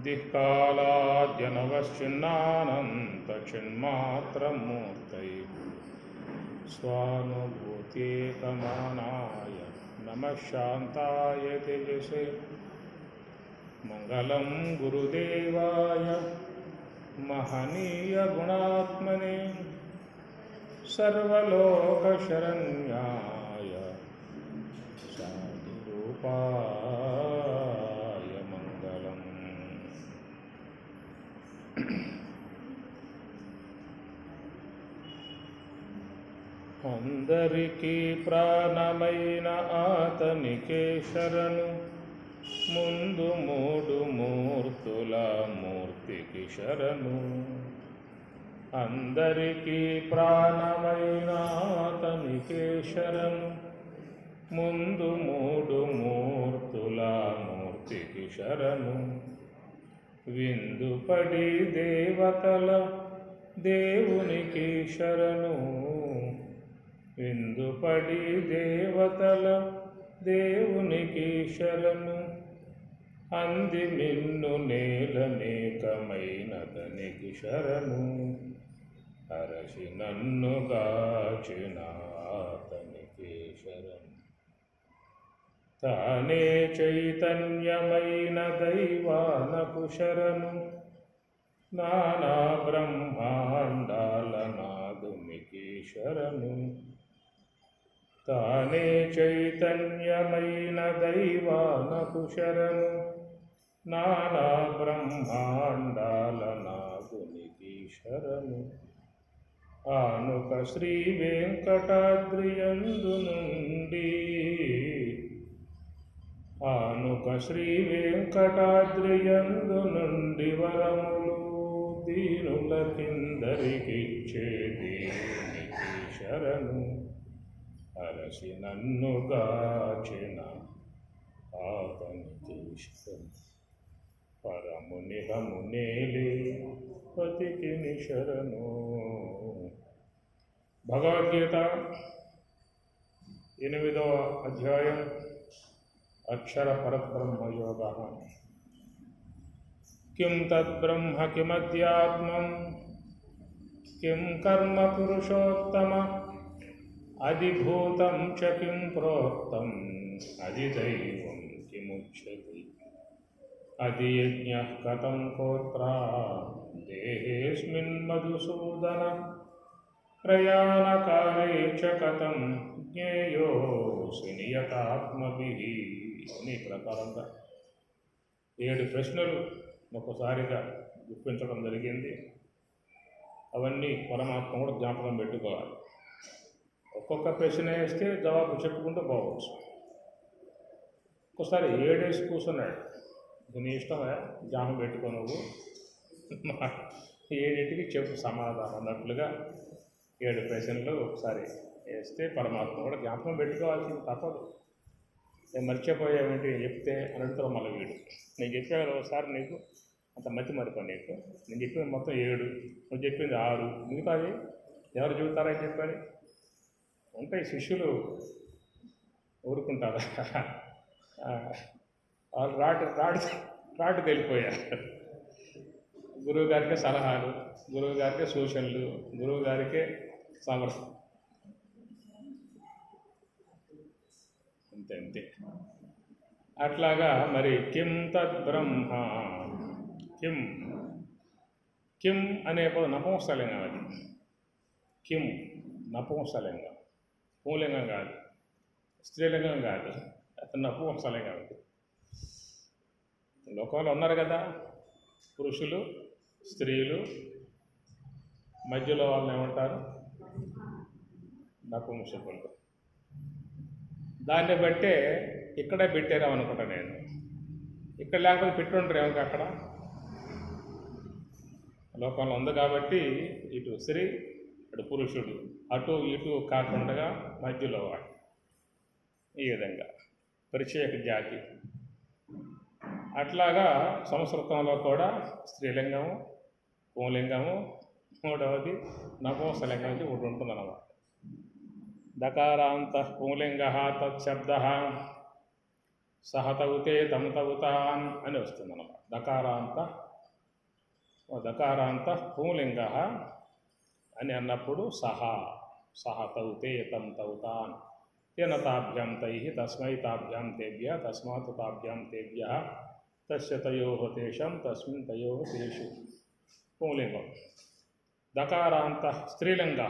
దిక్కాలాద్యనవశ్చిన్నానంతచిన్మాత్రమూర్తయే స్వానుభూత్యేకమానాయ నమః శాంతాయ తేజసే మంగళం గురుదేవాయ మహనీయ గుణాత్మనే సర్వలోకశరణ్యాయ సాధిరూపాయ మంగళం. అందరికీ ప్రాణమైన ఆతనికే శరణు, ముందు మూడు మూర్తుల మూర్తికి శరణు. అందరికీ ప్రాణమైన ఆతనికే శరణు, ముందు మూడు మూర్తుల మూర్తికి శరణు. విందుపడి దేవతల దేవునికి శరణు, విందుపడి దేవతల దేవునికి శరణు. అంది మిన్ను నేలనేకమైనతనికి శరణు, అరసి నన్ను గాచిన అతనికి శరణు. తానే చైతన్యమైన దైవానకు శరణు, నానా బ్రహ్మాండాల నాదునికి శరణు. తానే చైతన్యమైన దైవానకు శరణు, నానా బ్రహ్మాండాల నాదునికి శరణు. ఆనుక శ్రీ వెంకటాద్రియందు నుండి, ఆనుక శ్రీ వెంకటాద్రియందు నుండి వరములు దీనుల కిందరికిచ్చే దేవునికి శరణు, అరసి నన్ను గాచిన ఆతనికి శరణు. పరమునిహమునేలే పతికి శరణు. భగవద్గీత 8వ అధ్యాయం అక్షర పరబ్రహ్మ యోగ. కిం తద్బ్రహ్మ కిమధ్యాత్మం కిం కర్మ పురుషోత్తమ అధిభూతం చ కిం ప్రోక్తం అధిదైవం కిముచ్యతే అధియజ్ఞః కథం కోత్ర దేహేస్మిన్ మధుసూదన ప్రయాణకాలే చ కథం జ్ఞేయోసి నియతాత్మభిః. ఈ ప్రకారంగా 7 ప్రశ్నలు ఒకసారిగా గుర్తించడం జరిగింది. అవన్నీ పరమాత్మ కూడా జ్ఞాపకం పెట్టుకోవాలి. ఒక్కొక్క ప్రశ్న వేస్తే జవాబు చెప్పుకుంటూ పోవచ్చు. ఒకసారి 7 వేసి కూర్చున్నాడు, నీ ఇష్టమే జ్ఞాపకం పెట్టుకో, నువ్వు 7టికి చెప్పు సమాధానం అన్నట్లుగా 7 ప్రశ్నలు ఒకసారి వేస్తే పరమాత్మ కూడా జ్ఞాపకం పెట్టుకోవాల్సింది తప్పదు. నేను మర్చిపోయావేంటి చెప్తే అని అడుగుతావు మళ్ళీ వీడు. నేను చెప్పాను ఒకసారి నీకు అంత మతి మరిపో నీకు. నేను చెప్పింది మొత్తం 7, నువ్వు చెప్పింది 6, మిగతాది ఎవరు చెబుతారని చెప్పాలి. ఉంటాయి శిష్యులు ఊరుకుంటారు, వాళ్ళు రాటు వెళ్ళిపోయారు. గురువు గారికే సలహాలు, గురువు గారికే సూచనలు, గురువు గారికే సమర్థం. అంతే. అట్లాగా మరి కిం తద్బ్రహ్మ, కిం అనే పదం నపుంసకలింగం. అది కిం నపుంసకలింగం, పుంలింగం కాదు, స్త్రీలింగం కాదు, అతను నపుంసకలింగం. అది లోకంలో ఉన్నారు కదా పురుషులు స్త్రీలు, మధ్యలో వాళ్ళని ఏమంటారు నపుంసకులు. దాన్ని బట్టే ఇక్కడే పెట్టారేమో అనుకుంటా నేను. ఇక్కడ లేకపోతే పెట్టుంటారేమో అక్కడ. లోకంలో ఉంది కాబట్టి ఇటు స్త్రీ అటు పురుషుడు, అటు ఇటు కాకుండా మధ్యలో వాడు. ఈ విధంగా ప్రత్యేక జాతి. అట్లాగా సంస్కృతంలో కూడా స్త్రీలింగము, పుంలింగము, మూడవది నపుంసలింగం ఒకటి ఉంటుందన్నమాట. దకారాంత పుంలింగ తత్శబ్ద సహ తవ్వుతే తము తవ్వుతాన్ అని వస్తుందన్నమాట. దకారాంత పుంలింగ అని అన్నప్పుడు సహ తవ్వుతే తం తవ్వుతాన్ తేన తాభ్యాం తై తస్మై తాభ్యాం తేభ్య తస్మాత్ తాభ్యాం తేభ్య తస్య తయోః తేషాం తస్మిన్ తయోః తేషు. పుంలింగం. దకారాంత స్త్రీలింగ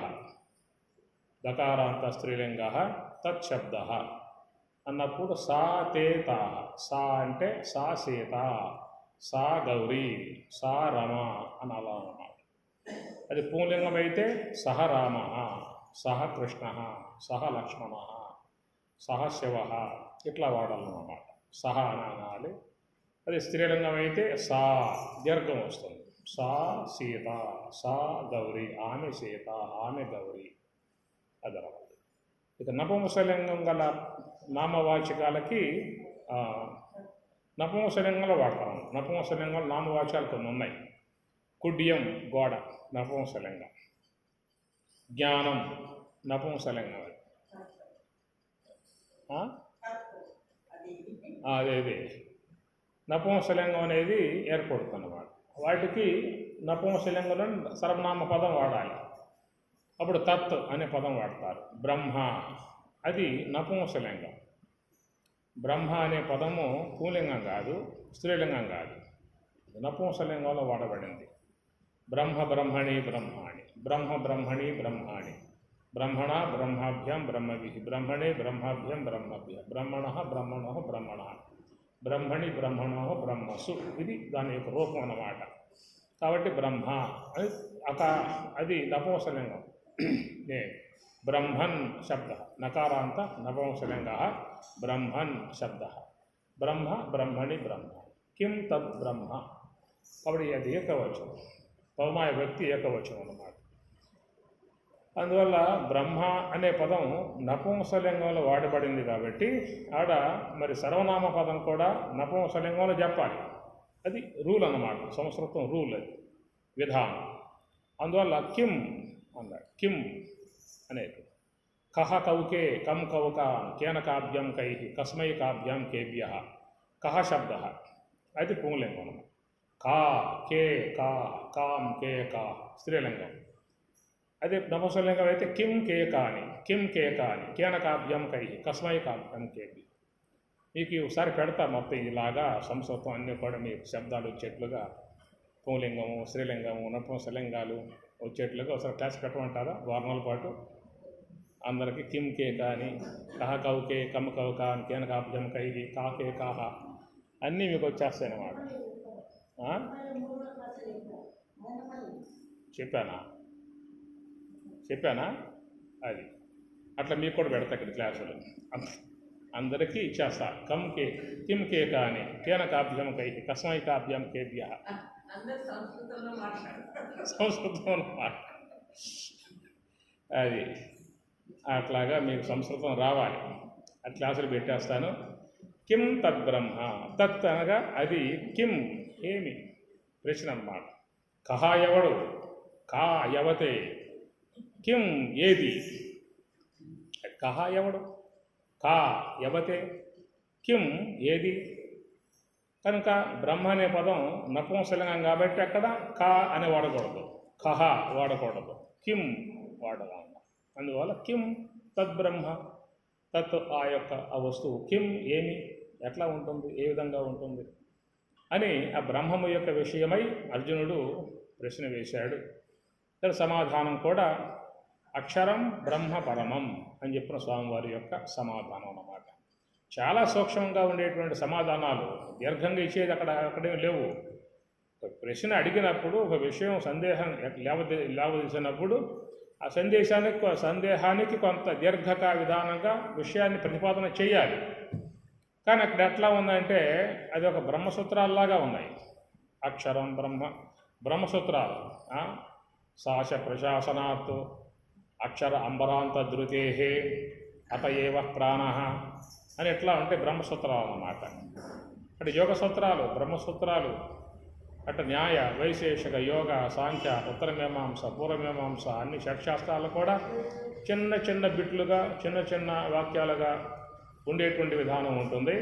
తచ్చబ్ద అన్నప్పుడు సా తే తా. సా అంటే సా సీత, సా గౌరీ, సా రమ అని అలా అన్నమాట. అది పుంలింగం అయితే సహ రామ, సహ కృష్ణ, సహ లక్ష్మణ, సహ శివ ఇట్లా వాడాలన్నమాట. సహ అని అనాలి. అది స్త్రీలింగం అయితే సా దీర్ఘం వస్తుంది. సా సీత, సా గౌరీ, ఆమె సీత, ఆమె గౌరీ అదనమాట. ఇక నపుంసలింగం గల నామవాచకాలకి నపుంసలింగంలో వాడతాం. నపుంసలింగం నామవాచకాలు కొన్ని ఉన్నాయి. కుడ్యం గోడ నపుంసలింగం, జ్ఞానం నపుంసలింగం. అదే నపుంసలింగం అనేది ఏర్పడుతుందన్నమాట. వాటికి నపుంసలింగంలో సర్వనామ పదం వాడాలి. అప్పుడు తత్ అనే పదం వాడతారు. బ్రహ్మ అది నపుంసలింగం. బ్రహ్మ అనే పదము పుంలింగం కాదు, స్త్రీలింగం కాదు, నపుంసలింగంలో వాడబడింది. బ్రహ్మ బ్రహ్మణి బ్రహ్మాణి, బ్రహ్మ బ్రహ్మణి బ్రహ్మాణి, బ్రహ్మణ బ్రహ్మాభ్యం బ్రహ్మభి, బ్రహ్మణే బ్రహ్మాభ్యం బ్రహ్మభ్య, బ్రహ్మణ బ్రహ్మణో బ్రహ్మణ, బ్రహ్మణి బ్రహ్మణో బ్రహ్మసు. ఇది దాని యొక్క రూపం అన్నమాట. కాబట్టి బ్రహ్మ అది నపుంసలింగం. బ్రహ్మన్ శబ్ద నకారాంత నపుంసలింగ బ్రహ్మన్ శబ్ద. బ్రహ్మ బ్రహ్మణి బ్రహ్మ. కిం తద్ బ్రహ్మ. కాబట్టి అది ఏకవచనం, పవమాయ వ్యక్తి ఏకవచనం అన్నమాట. అందువల్ల బ్రహ్మ అనే పదం నపుంసలింగంలో వాడబడింది కాబట్టి ఆడ మరి సర్వనామ పదం కూడా నపుంసలింగంలో చెప్పాలి. అది రూల్ అన్నమాట, సంస్కృతం రూల్, అది విధానం. అందువల్ల కిం అన్నాడు. కిం అనేది కహ కౌకే కం కౌక కేన కాభ్యం కై కస్మై కాభ్యం కేభ్య కహ శబ్ద అది పుంలింగం. కా కే కా కాం కే కా స్త్రీలింగం. అదే నపుంసలింగం అయితే కిం కే కాని, కిం కే కాని, కేన కాభ్యం కై కస్మై కాభ్యం కేభ్య. మీకు ఒకసారి పెడతా మొత్తం ఇలాగా సంస్కృతం అన్నీ కూడా మీకు శబ్దాలు వచ్చేట్లుగా, పుంలింగము స్త్రీలింగము నపుంసలింగాలు వచ్చేట్లుగా ఒకసారి క్లాస్ పెట్టమంటారా? వారణాల పాటు అందరికీ కిం కే కాని, కహ కౌకే కమ్ కౌక కేన కాభ్యం కై కాకే కాహ అన్నీ మీకు వచ్చేస్తాయి అన్నమాట. చెప్పానా? అది అట్లా మీకు కూడా పెడతా ఇక్కడ క్లాసులు. అందరికీ ఇచ్చేస్తా. కం కే కిం కే కాని కేన కాభ్యం కై కస్మై కాభ్యం కేభ్య. సంస్కృతంలో అది అట్లాగా మీకు సంస్కృతం రావాలి. ఆ క్లాసులు పెట్టేస్తాను. కిం తద్ బ్రహ్మ. తత్ అనగా అది, కిం ఏమి ప్రశ్న అన్నమాట. కహ ఎవడు, కా యవతే, కిం ఏది. కహ ఎవడు, కా యవతే, కిం ఏది. కనుక బ్రహ్మ అనే పదం నపుంసలింగం కాబట్టి అక్కడ కా అని వాడకూడదు, కహ వాడకూడదు, కిం వాడదాం. అందువల్ల కిం తద్బ్రహ్మ. తత్ ఆ యొక్క ఆ వస్తువు, కిం ఏమి, ఎట్లా ఉంటుంది, ఏ విధంగా ఉంటుంది అని ఆ బ్రహ్మము యొక్క విషయమై అర్జునుడు ప్రశ్న వేశాడు. దాని సమాధానం కూడా అక్షరం బ్రహ్మ పరమం అని చెప్పిన స్వామివారి యొక్క సమాధానం అన్నమాట. చాలా సూక్ష్మంగా ఉండేటువంటి సమాధానాలు, దీర్ఘంగా ఇచ్చేది అక్కడే లేవు. ఒక ప్రశ్న అడిగినప్పుడు, ఒక విషయం సందేహం లేవదీసినప్పుడు ఆ సందేహానికి కొంత దీర్ఘక విధానంగా విషయాన్ని ప్రతిపాదన చేయాలి. కానీ అక్కడ ఎట్లా ఉందంటే అది ఒక బ్రహ్మసూత్రాల్లాగా ఉన్నాయి. అక్షరం బ్రహ్మసూత్రాలు. సాశ ప్రశాసనాత్ అక్షర అంబరాంత ధృతే అత ఏవ ప్రాణ అని ఎట్లా ఉంటే బ్రహ్మసూత్రాలు అన్నమాట. అంటే యోగ సూత్రాలు, బ్రహ్మసూత్రాలు, అటు న్యాయ వైశేషిక యోగ సాంఖ్య ఉత్తరమీమాంస పూర్వమీమాంస అన్ని షట్శాస్త్రాలు కూడా చిన్న చిన్న బిట్లుగా చిన్న చిన్న వాక్యాలుగా ఉండేటువంటి విధానం ఉంటుంది.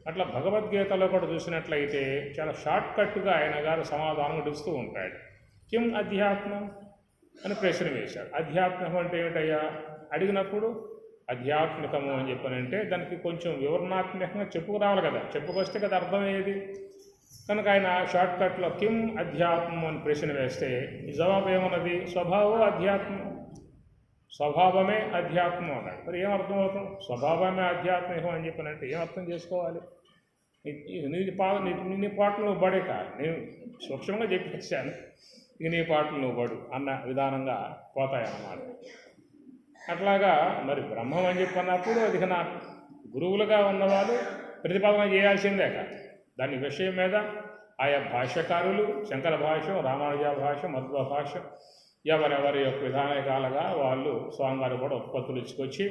అట్లా భగవద్గీతలో కూడా చూసినట్లయితే చాలా షార్ట్ కట్గా ఆయన గారు సమాధానం ఇస్తూ ఉంటాడు. కిం అధ్యాత్మం అని ప్రశ్న వేశాడు. అధ్యాత్మం అంటే ఏమిటయ్యా అడిగినప్పుడు ఆధ్యాత్మికము అని చెప్పనంటే దానికి కొంచెం వివరణాత్మకంగా చెప్పుకురావాలి కదా, చెప్పుకొస్తే కదా అర్థమయ్యేది. కనుక ఆయన షార్ట్ కట్లో కిం అధ్యాత్మం అని ప్రశ్న వేస్తే జవాబు ఏమన్నది? స్వభావం అధ్యాత్మం, స్వభావమే అధ్యాత్మం అన్నాడు. మరి ఏమర్థం అవుతాం? స్వభావమే ఆధ్యాత్మికం అని చెప్పనంటే ఏం అర్థం చేసుకోవాలి? నీ పాటలు నువ్వు పడేక నేను సూక్ష్మంగా చెప్పేశాను, ఇక నీ పాటలు నువ్వు పడు అన్న విధానంగా పోతాయన్నమాట. అట్లాగా మరి బ్రహ్మం అని చెప్పన్నప్పుడు అది నా గురువులుగా ఉన్నవాళ్ళు ప్రతిపాదన చేయాల్సిందే కాదు. దాని విషయం మీద ఆయా భాష్యకారులు శంకర భాష్యం, రామానుజ భాష్యం, మధ్వ భాష్యం ఎవరెవరి యొక్క విధానకాలుగా వాళ్ళు స్వామివారు కూడా ఉత్పత్తులు ఇచ్చుకొచ్చి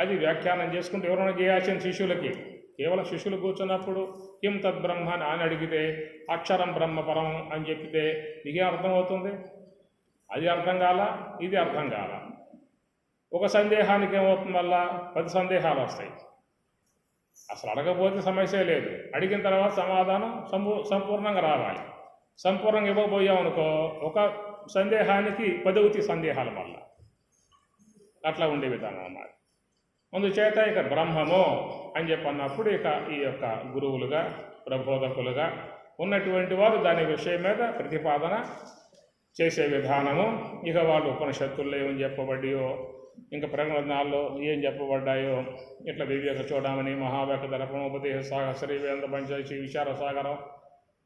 అది వ్యాఖ్యానం చేసుకుంటూ ఎవరైనా చేయాల్సిన శిష్యులకి, కేవలం శిష్యులు కూర్చున్నప్పుడు కిం తద్బ్రహ్మ అని అడిగితే అక్షరం బ్రహ్మపరం అని చెప్పితే నీకేం అర్థమవుతుంది? అది అర్థం కాల, ఇది అర్థం కాల. ఒక సందేహానికి ఏమవుతుంది, వల్ల 10 సందేహాలు వస్తాయి. అసలు అడగకపోతే సమస్య లేదు, అడిగిన తర్వాత సమాధానం సంపూర్ణంగా రావాలి. సంపూర్ణంగా ఇవ్వబోయామనుకో ఒక సందేహానికి 10 సందేహాల వల్ల అట్లా ఉండే విధానం అన్నమాట. అందుచేత ఇక బ్రహ్మము అని చెప్పన్నప్పుడు ఇక ఈ యొక్క గురువులుగా ప్రబోధకులుగా ఉన్నటువంటి వారు దాని విషయం మీద ప్రతిపాదన చేసే విధానము, ఇక వాళ్ళు ఉపనిషత్తుల్లో ఏమని చెప్పబడ్డాయో ఇంకా ప్రకటనల్లో ఏం చెప్పబడ్డాయో ఇట్లా వివేక చూడమని, మహావేక దర్పణం, ఉపదేశ సాగర, శ్రీవేంద్ర పంచాయతీ, విచార సాగరం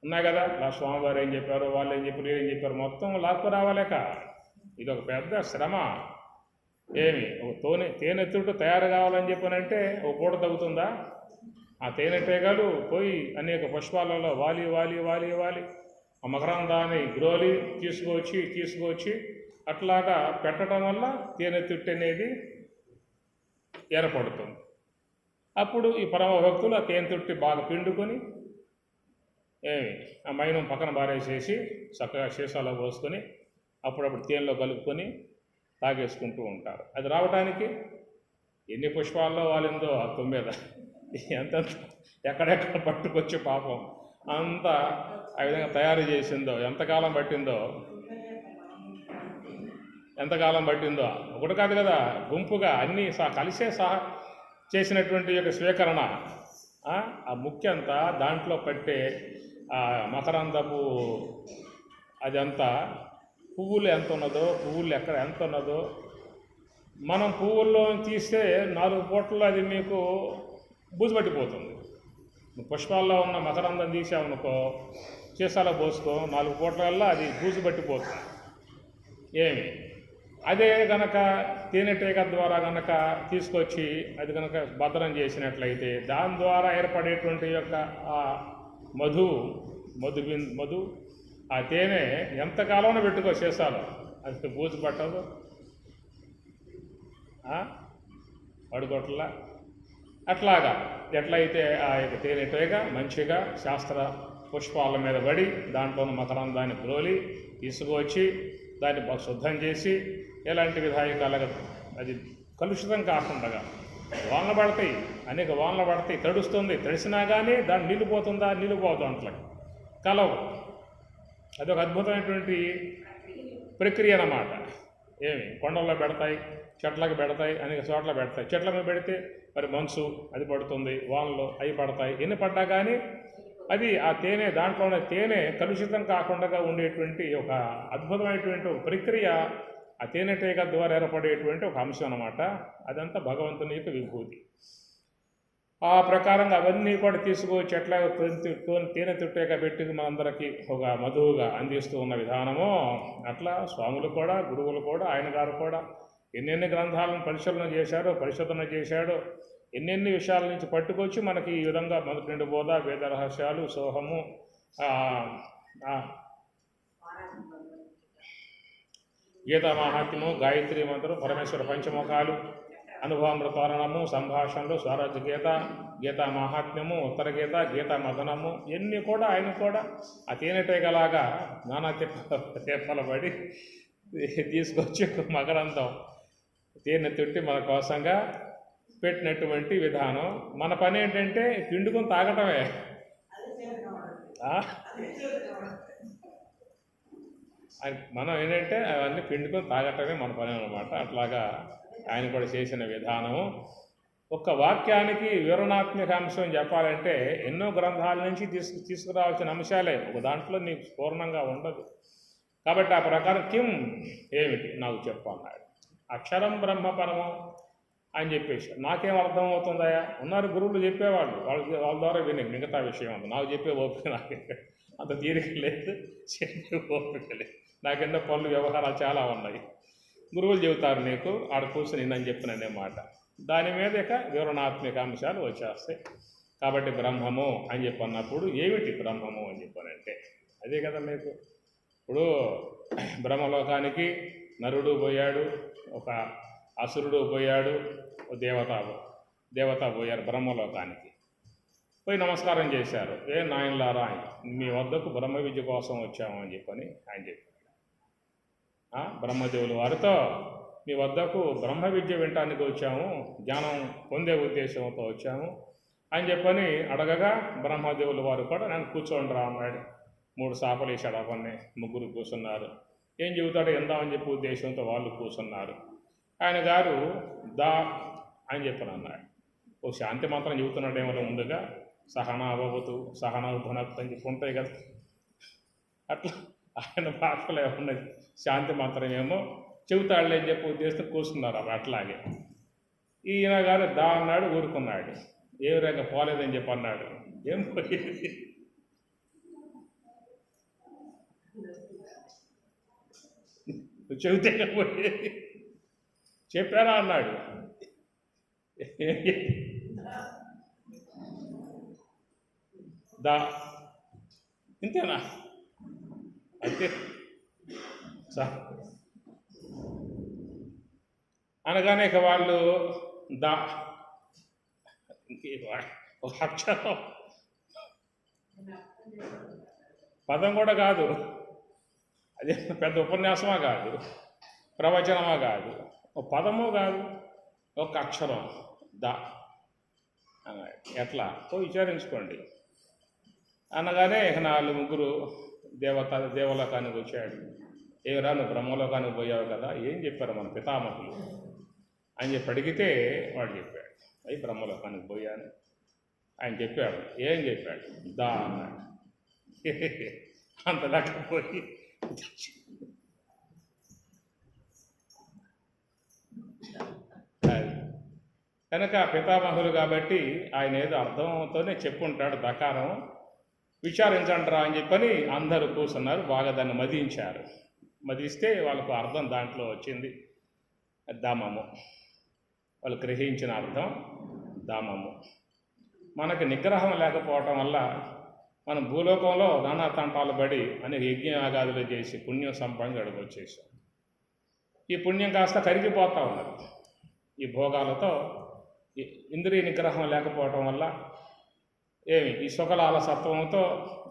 ఉన్నాయి కదా. స్వామివారు ఏం చెప్పారు, వాళ్ళు ఏం చెప్పారు, ఏం చెప్పారు, మొత్తం లాక్కు రావాలేక ఇది ఒక పెద్ద శ్రమ. ఏమి ఒక తేనెత్తుడు తయారు కావాలని చెప్పనంటే ఒక పూట తగ్గుతుందా? ఆ తేనెటీగలు పోయి అనేక పుష్పాలలో వాలి వాలి వాలి వాలి ఆ మకరందాన్ని గ్రోలి తీసుకువచ్చి అట్లాగా పెట్టడం వల్ల తేనెత్తుట్టు అనేది ఏర్పడుతుంది. అప్పుడు ఈ పరమ భక్తులు ఆ తేనెతుట్టి బాగా పిండుకొని ఆ మైనం పక్కన బారేసేసి చక్కగా సీసాలో పోసుకొని అప్పుడప్పుడు తేనెలో కలుపుకొని తాగేసుకుంటూ ఉంటారు. అది రావడానికి ఎన్ని పుష్పాల్లో వాలిందో ఆ తొమ్మిద ఎంత ఎక్కడెక్కడ పట్టుకొచ్చి పాపం అంతా ఆ విధంగా తయారు చేసిందో ఎంతకాలం పట్టిందో ఒకటి కాదు కదా, గుంపుగా అన్నీ కలిసే చేసినటువంటి యొక్క స్వీకరణ. ఆ ముఖ్య అంతా దాంట్లో పట్టే ఆ మకరందపు అదంతా పువ్వులు ఎంత ఉన్నదో, పువ్వులు ఎక్కడ ఎంత ఉన్నదో మనం పువ్వుల్లో తీస్తే 4 పూటల్లో అది మీకు బూజు పట్టిపోతుంది. పుష్పాల్లో ఉన్న మకరందం తీసామనుకో, సీసాలో పోసుకో, 4 పూటలల్లో అది బూజు పట్టిపోతుంది. అదే గనక తేనెటీగ ద్వారా గనక తీసుకొచ్చి అది కనుక భద్రం చేసినట్లయితే దాని ద్వారా ఏర్పడేటువంటి యొక్క ఆ మధు ఆ తేనె ఎంతకాలంలో పెట్టుకో సీసాలో, అది బూజు పట్టదు, పడుకోట్లా. అట్లాగా ఎట్లయితే ఆ యొక్క తేనెటీగ మంచిగా శాస్త్ర పుష్పాల మీద పడి దాంట్లో మకరందాన్ని గ్రోలి తీసుకువచ్చి దాన్ని శుద్ధం చేసి ఎలాంటి విధాయకాలుగా అది కలుషితం కాకుండా వానలు పడతాయి, అనేక వానలు పడతాయి, తడుస్తుంది, తడిసినా కానీ దాన్ని నీళ్ళు పోతుందా, నీళ్ళు పోదు అంట్లకి కలవు. అదొక అద్భుతమైనటువంటి ప్రక్రియ అన్నమాట. కొండల్లో పెడతాయి, చెట్లకు పెడతాయి, అనేక చోట్ల పెడతాయి. చెట్లకు పెడితే మరి మంచు అది పడుతుంది, వానలు అవి పడతాయి. ఎన్ని పడ్డా కానీ అది ఆ తేనె దాంట్లోనే తేనె కలుషితం కాకుండా ఉండేటువంటి ఒక అద్భుతమైనటువంటి ఒక ప్రక్రియ ఆ తేనెటీగ ద్వారా ఏర్పడేటువంటి ఒక అంశం అన్నమాట. అదంతా భగవంతుని యొక్క విభూతి. ఆ ప్రకారంగా అవన్నీ కూడా తీసుకొచ్చి ఎట్లా తేనె తుట్టేగా పెట్టి మనందరికీ ఒక మధువుగా అందిస్తూ ఉన్న విధానమో అట్లా స్వాములు కూడా గురువులు కూడా ఆయన గారు కూడా ఎన్నెన్ని గ్రంథాలను పరిశోధన చేశాడో ఎన్నెన్ని విషయాల నుంచి పట్టుకొచ్చి మనకి ఈ విధంగా మొదటి 2 బోధ, వేద రహస్యాలు, సోహము, గీతా మహాత్మ్యము, గాయత్రి మంత్రం, పరమేశ్వర పంచముఖాలు, అనుభవామృతారణము, సంభాషణలు, స్వరాజ్య గీత, గీతా మహాత్మ్యము, ఉత్తర గీత, గీతా మదనము ఇవన్నీ కూడా ఆయన కూడా ఆ తేనెటీగలాగా నానా తిప్పల పడి తీసుకొచ్చి మకరందం తేనె తుట్టి మన కోసంగా పెట్టినటువంటి విధానం. మన పని ఏంటంటే పిండుకొని తాగటమే. మనం ఏంటంటే అవన్నీ పిండుకొని తాగటమే మన పని అనమాట. అట్లాగా ఆయన కూడా చేసిన విధానము. ఒక్క వాక్యానికి వివరణాత్మక అంశం చెప్పాలంటే ఎన్నో గ్రంథాల నుంచి తీసుకురావాల్సిన అంశాలే, ఒక దాంట్లో నీకు పూర్ణంగా ఉండదు. కాబట్టి ఆ ప్రకారం కిం ఏమిటి నాకు చెప్పు అన్నాడు. అక్షరం బ్రహ్మపరమం అని చెప్పేసి నాకేం అర్థమవుతుందా? ఉన్నారు గురువులు చెప్పేవాళ్ళు, వాళ్ళ ద్వారా విని మిగతా విషయం ఉంది. నాకు చెప్పే ఓపిక నాకు అంత తీరిక లేదు, చెప్పే ఓపిక లేదు. నాకెన్నో పనులు వ్యవహారాలు చాలా ఉన్నాయి. గురువులు చెబుతారు నీకు, ఆడ కూర్చొని నేను చెప్పిననే మాట. దాని మీద ఇక వివరణాత్మక అంశాలు వచ్చేస్తాయి. కాబట్టి బ్రహ్మము అని చెప్పన్నప్పుడు ఏమిటి బ్రహ్మము అని చెప్పానంటే అదే కదా మీకు. ఇప్పుడు బ్రహ్మలోకానికి నరుడు పోయాడు, ఒక అసురుడు పోయాడు, దేవత పోయారు బ్రహ్మలోకానికి. పోయి నమస్కారం చేశారు. ఏ నాయనలారా, మీ వద్దకు బ్రహ్మ విద్య కోసం వచ్చాము అని చెప్పని ఆయన చెప్పాడు. బ్రహ్మదేవులు వారితో మీ వద్దకు బ్రహ్మ విద్య వినటానికి వచ్చాము, జ్ఞానం పొందే ఉద్దేశంతో వచ్చాము అని చెప్పని అడగగా బ్రహ్మదేవులు వారు కూడా నన్ను కూర్చోండి రా అన్నాడు. 3 సాపలు వేసాడు. అవన్నీ ముగ్గురు కూర్చున్నారు. ఏం చెబుతాడో ఎందామని చెప్పి ఉద్దేశంతో వాళ్ళు కూర్చున్నారు. ఆయన గారు దా అని చెప్పని అన్నాడు. ఓ శాంతి మంత్రం చెబుతున్నాడు ఏమో ముందుగా, సహనాభవతు సహనభునక్తు అని చెప్పి ఉంటాయి కదా. అట్లా ఆయన భాషలో ఏమన్నది శాంతి మంత్రం ఏమో చెబుతాడులే అని చెప్పి ఉద్దేశంతో కూర్చున్నారు. అట్లాగే ఈయన గారు దా అన్నాడు, ఊరుకున్నాడు. ఏ విధంగా పోలేదని చెప్పి అన్నాడు. ఏం పోయేది, చెబితే పోయేది, చెప్పారా అన్నాడు. దా ఇంతేనా? అంతే అనగానే ఇక వాళ్ళు దా ఒక అక్షరం పదం కూడా కాదు, అదే పెద్ద ఉపన్యాసమా కాదు, ప్రవచనమా కాదు, ఒక పదము కాదు, ఒక అక్షరం దా అన్నాడు. ఎట్లా విచారించుకోండి అనగానే ఇక 4 దేవలోకానికి వచ్చాడు. ఏరా నువ్వు బ్రహ్మలోకానికి పోయావు కదా, ఏం చెప్పారు మన పితామహులు అని చెప్పి అడిగితే వాడు చెప్పాడు, అవి బ్రహ్మలోకానికి పోయాను ఆయన చెప్పాడు. ఏం చెప్పాడు? దా అన్నాడు. అంతదాకా పోయి కనుక పితామహులు కాబట్టి ఆయన ఏదో అర్థంతోనే చెప్పుంటాడు. దకారం విచారించండిరా అని చెప్పని అందరూ కూర్చున్నారు. బాగా దాన్ని మదించారు. మదిస్తే వాళ్ళకు అర్థం దాంట్లో వచ్చింది. దామము, వాళ్ళు గ్రహించిన అర్థం దామము. మనకి నిగ్రహం లేకపోవటం వల్ల మనం భూలోకంలో నానా తంటాలు పడి అనేక యజ్ఞయాగాదులు చేసి పుణ్యం సంపాదించి అడుగు వచ్చేసాం. ఈ పుణ్యం కాస్త కరిగిపోతూ ఉన్నది. ఈ భోగాలతో ఇంద్రియ నిగ్రహం లేకపోవటం వల్ల ఈ సుఖలాల సత్వంతో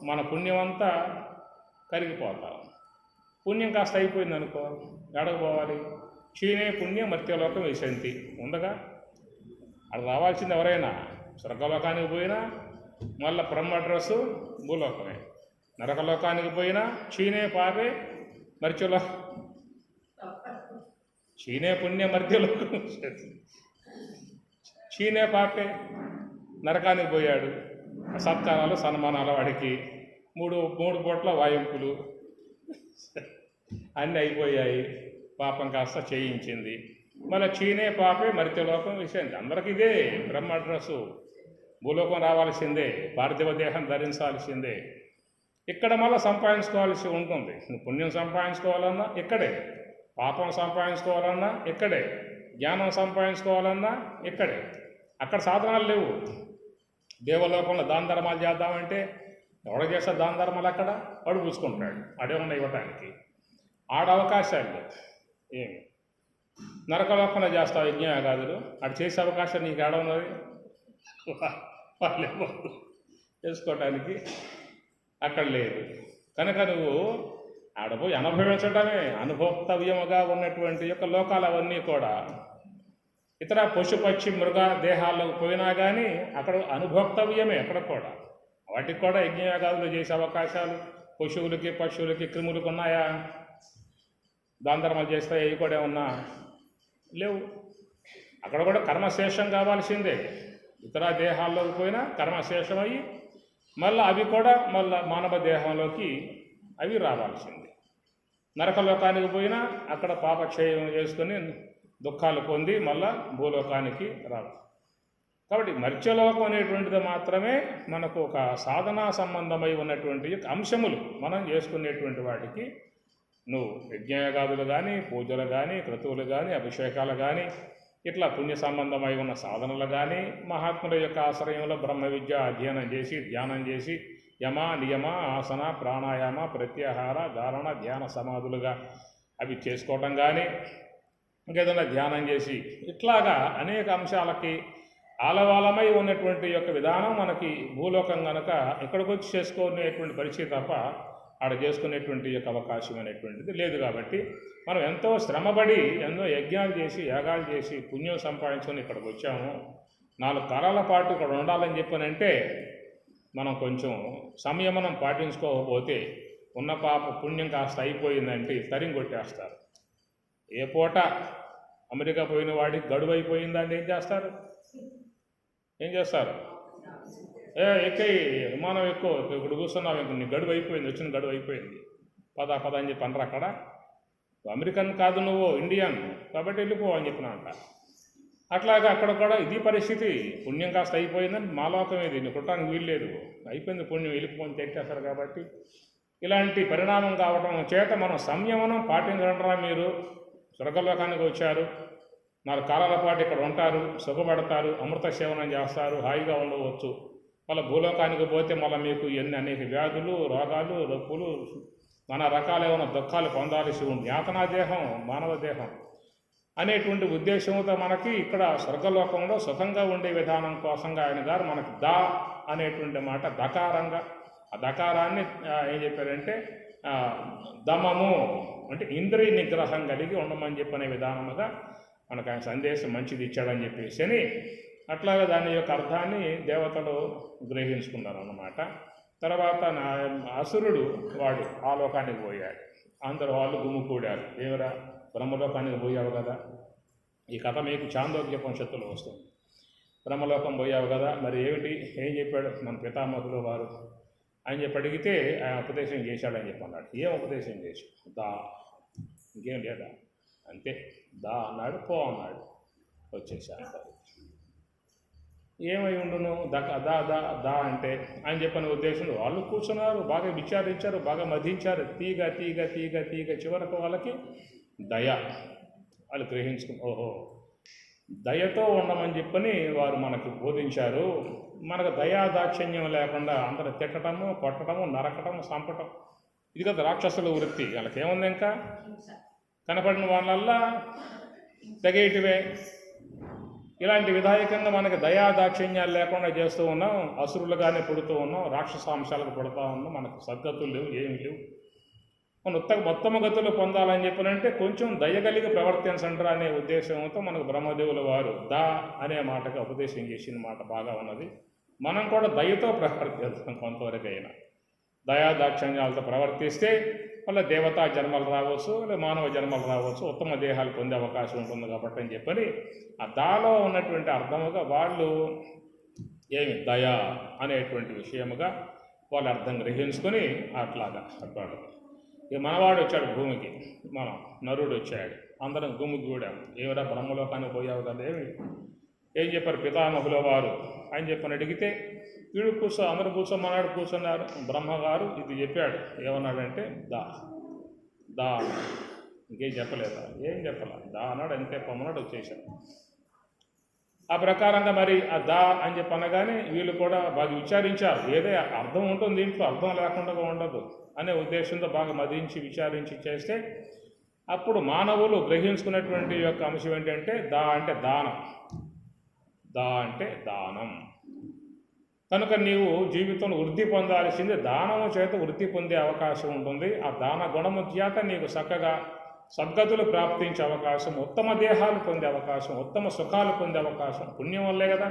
మన పుణ్యం అంతా కరిగిపోతాం. పుణ్యం కాస్త అయిపోయింది అనుకో, ఎడకపోవాలి. క్షీణే పుణ్యం మర్త్యలోకం విశంతి ఉందగా. అక్కడ రావాల్సింది ఎవరైనా స్వర్గలోకానికి పోయినా మళ్ళీ బ్రహ్మ అడ్రస్సు భూలోకమే. నరకలోకానికి పోయినా క్షీణే పాపే మర్త్యలో, క్షీణే పుణ్య మర్త్యలోకం క్షీణే పాపే. నరకానికి పోయాడు, సత్కారాలు సన్మానాలు, వాడికి 3 పూట్ల వాయింపులు అన్నీ అయిపోయాయి. పాపం కాస్త చేయించింది. మళ్ళీ క్షీణే పాపే మర్త్యలోకం విషయం. అందరికి ఇదే బ్రహ్మ అడ్రస్సు. భూలోకం రావాల్సిందే, పార్థివ దేహం ధరించాల్సిందే. ఇక్కడ మళ్ళీ సంపాదించుకోవాల్సి ఉంటుంది. నువ్వు పుణ్యం సంపాదించుకోవాలన్నా ఇక్కడే, పాపం సంపాదించుకోవాలన్నా ఇక్కడే, జ్ఞానం సంపాదించుకోవాలన్నా ఇక్కడే. అక్కడ సాధనాలు లేవు. దేవలోకంలో దాన ధర్మాలు చేద్దామంటే ఎవడ చేస్తే దాన ధర్మాలు అక్కడ వాడు పూసుకుంటాడు. అడేమన్నా ఇవ్వటానికి ఆడ అవకాశాలు లేవు. ఏమి నరకలోకంలో చేస్తావు యజ్ఞయాగాదులు, అటు చేసే అవకాశం నీకు ఏడవున్నది. వాళ్ళు చేసుకోవటానికి అక్కడ లేదు. కనుక నువ్వు ఆడపోయి అనుభవించడమే అనుభోక్తవ్యముగా ఉన్నటువంటి యొక్క లోకాలు అవన్నీ కూడా ఇతర పశుపక్షి మృగ దేహాల్లోకి పోయినా కానీ అక్కడ అనుభోక్తవ్యమే అక్కడ కూడా. వాటికి కూడా యజ్ఞయాగాదులు చేసే అవకాశాలు పశువులకి పశువులకి క్రిములకు ఉన్నాయా? దాన ధర్మాలు చేస్తాయి, అవి కూడా ఏమన్నా లేవు. అక్కడ కూడా కర్మశేషం కావాల్సిందే. ఇతర దేహాల్లోకి పోయినా కర్మశేషం అయ్యి మళ్ళీ అవి కూడా మళ్ళీ మానవ దేహంలోకి అవి రావాల్సిందే. నరకలోకానికి పోయినా అక్కడ పాపక్షయం చేసుకొని దుఃఖాలు పొంది మళ్ళా భూలోకానికి రావాలి. కాబట్టి మర్త్యలోకం అనేటువంటిది మాత్రమే మనకు ఒక సాధనా సంబంధమై ఉన్నటువంటి అంశములు. మనం చేసుకునేటువంటి వాటికి నువ్వు యజ్ఞయాగాదులు కానీ, పూజలు కానీ, క్రతువులు కానీ, అభిషేకాలు కానీ, ఇట్లా పుణ్య సంబంధమై ఉన్న సాధనలు కానీ, మహాత్ముల యొక్క ఆశ్రయంలో బ్రహ్మ విద్య అధ్యయనం చేసి ధ్యానం చేసి యమ నియమ ఆసన ప్రాణాయామ ప్రత్యాహార ధారణ ధ్యాన సమాధులుగా అవి చేసుకోవటం కానీ, ఇంకేదైనా ధ్యానం చేసి ఇట్లాగా అనేక అంశాలకి ఆలవాలమై ఉన్నటువంటి యొక్క విధానం మనకి భూలోకం కనుక ఇక్కడికి వచ్చి చేసుకునేటువంటి పరిస్థితి తప్ప ఆడ చేసుకునేటువంటి యొక్క అవకాశం అనేటువంటిది లేదు. కాబట్టి మనం ఎంతో శ్రమపడి ఎన్నో యజ్ఞాలు చేసి యాగాలు చేసి పుణ్యం సంపాదించుకొని ఇక్కడికి వచ్చాము. 4 కాలాల పాటు ఇక్కడ ఉండాలని చెప్పానంటే మనం కొంచెం సంయమనం పాటించుకోకపోతే ఉన్న పాప పుణ్యం కాస్త అయిపోయిందంటే తరిం కొట్టేస్తారు. ఏ పూట అమెరికా పోయిన వాడికి గడువు అయిపోయిందంటే ఏం చేస్తారు? ఎక్కై విమానం ఎక్కువ ఇక్కడ కూర్చున్నావు, ఇంక నీ గడువు అయిపోయింది, వచ్చిన గడువు అయిపోయింది, పద అని చెప్పి అనరు. అక్కడ అమెరికన్ కాదు, నువ్వు ఇండియన్ కాబట్టి వెళ్ళిపో అని చెప్పినంట. అట్లాగా అక్కడ కూడా ఇది పరిస్థితి. పుణ్యం కాస్త అయిపోయిందని మా లోకం ఇది, నీ కుట్టానికి వీల్లేదు, అయిపోయింది పుణ్యం, వెళ్ళిపోని తెచ్చేస్తారు. కాబట్టి ఇలాంటి పరిణామం కావటం చేత మనం సంయమనం పాటించరా. మీరు స్వర్గలోకానికి వచ్చారు, 4 కాలాల పాటు ఇక్కడ ఉంటారు, సుఖపడతారు, అమృత సేవనం చేస్తారు, హాయిగా ఉండవచ్చు. మళ్ళీ భూలోకానికి పోతే మళ్ళీ మీకు అనేక వ్యాధులు, రోగాలు, నొప్పులు, నానా రకాలైన దుఃఖాలు పొందాల్సి ఉంది. యాతనా దేహం, మానవ దేహం అనేటువంటి ఉద్దేశంతో మనకి ఇక్కడ స్వర్గలోకంలో సుఖంగా ఉండే విధానం కోసంగా ఆయన గారు మనకి దా అనేటువంటి మాట దకారంగా, ఆ దకారాన్ని ఏం చెప్పారంటే దమము అంటే ఇంద్రియ నిగ్రహం కలిగి ఉండమని చెప్పనే విధానముగా మనకు ఆయన సందేశం మంచిది ఇచ్చాడని చెప్పేసి అని అట్లాగా దాని యొక్క అర్థాన్ని దేవతలు గ్రహించుకున్నారు అన్నమాట. తర్వాత అసురుడు వాడు ఆ లోకానికి పోయాడు. అందరూ వాళ్ళు గుమ్ముకూడారు. ఏమరా బ్రహ్మలోకానికి పోయావు కదా, ఈ కథ మీకు చాందోగ్యోపనిషత్తులో వస్తుంది. బ్రహ్మలోకం పోయావు కదా, మరి ఏం చెప్పాడు మన పితామహులు వారు అని చెప్పి అడిగితే ఆయన ఉపదేశం చేశాడని చెప్పి అన్నాడు. ఏం ఉపదేశం చేశాడు? దా, ఇంకేం లేదా, అంతే దా అన్నాడు, పో అన్నాడు, వచ్చేసాడు. ఏమై ఉండును దా దా దా అంటే అని చెప్పిన ఉద్దేశంలో వాళ్ళు కూర్చున్నారు, బాగా విచారించారు, బాగా మధించారు. తీగ తీగ తీగ తీగ చివరకు వాళ్ళకి దయ, వాళ్ళు గ్రహించుకుని ఓహో దయతో ఉండమని చెప్పని వారు మనకు బోధించారు. మనకు దయా దాక్షిణ్యం లేకుండా అందరూ తిట్టడము, కొట్టడము, నరకటము, చంపటం, ఇది కదా రాక్షసుల వృత్తి. వాళ్ళకి ఏముంది, ఇంకా కనపడిన వాళ్ళల్లా తెగేటివే. ఇలాంటి విధాయకంగా మనకి దయా దాక్షిణ్యాలు లేకుండా చేస్తూ ఉన్నాం, అసురులుగానే పుడుతూ ఉన్నాం, రాక్షసాంశాలకు పుడుతూ ఉన్నాం, మనకు సద్గతులు లేవు, ఏమి లేవు. మన మొత్తమ గతులు పొందాలని చెప్పినంటే కొంచెం దయగలిగి ప్రవర్తించండి అనే ఉద్దేశంతో మనకు బ్రహ్మదేవుల వారు దా అనే మాటగా ఉపదేశం చేసిన మాట బాగా ఉన్నది. మనం కూడా దయతో ప్రవర్తిస్తాం. కొంతవరకైనా దయా దాక్షిణ్యాలతో ప్రవర్తిస్తే వల్ల దేవతా జన్మలు రావచ్చు, లేదా మానవ జన్మలు రావచ్చు, ఉత్తమ దేహాలు పొందే అవకాశం ఉంటుంది కాబట్టి అని చెప్పని ఆ దాలో ఉన్నటువంటి అర్థముగా వాళ్ళు ఏమి దయ అనేటువంటి విషయముగా వాళ్ళు అర్థం గ్రహించుకొని అట్లాగా అట్లాడు. ఇక మనవాడు వచ్చాడు భూమికి, మనం నరుడు వచ్చాడు, అందరం గుమ్మికి కూడాము. ఏమిరా బ్రహ్మలోకానికి పోయావు కదా, ఏం చెప్పారు పితామహుల వారు అని చెప్పని అడిగితే వీడు అందరూ కూర్చోమన్నాడు, కూర్చున్నారు. బ్రహ్మగారు ఇది చెప్పాడు, ఏమన్నాడంటే దా దా, ఇంకేం చెప్పలేదా, ఏం చెప్పలే, దా అన్నాడు, అంతే పొమ్మన్నాడు, వచ్చేసాడు. ఆ ప్రకారంగా మరి ఆ దా అని చెప్పి అనగానే వీళ్ళు కూడా బాగా విచారించారు. ఏదో అర్థం ఉంటుంది దీంట్లో, అర్థం లేకుండా ఉండదు అనే ఉద్దేశంతో బాగా మదించి విచారించి చేస్తే అప్పుడు మానవులు గ్రహించుకున్నటువంటి యొక్క అంశం ఏంటంటే దా అంటే దానం, దా అంటే దానం. కనుక నీవు జీవితంలో వృద్ధి పొందాల్సింది దానము చేత వృద్ధి పొందే అవకాశం ఉంటుంది. ఆ దాన గుణము చేత నీకు చక్కగా సద్గతులు ప్రాప్తించే అవకాశం, ఉత్తమ దేహాలు పొందే అవకాశం, ఉత్తమ సుఖాలు పొందే అవకాశం పుణ్యం వల్లే కదా.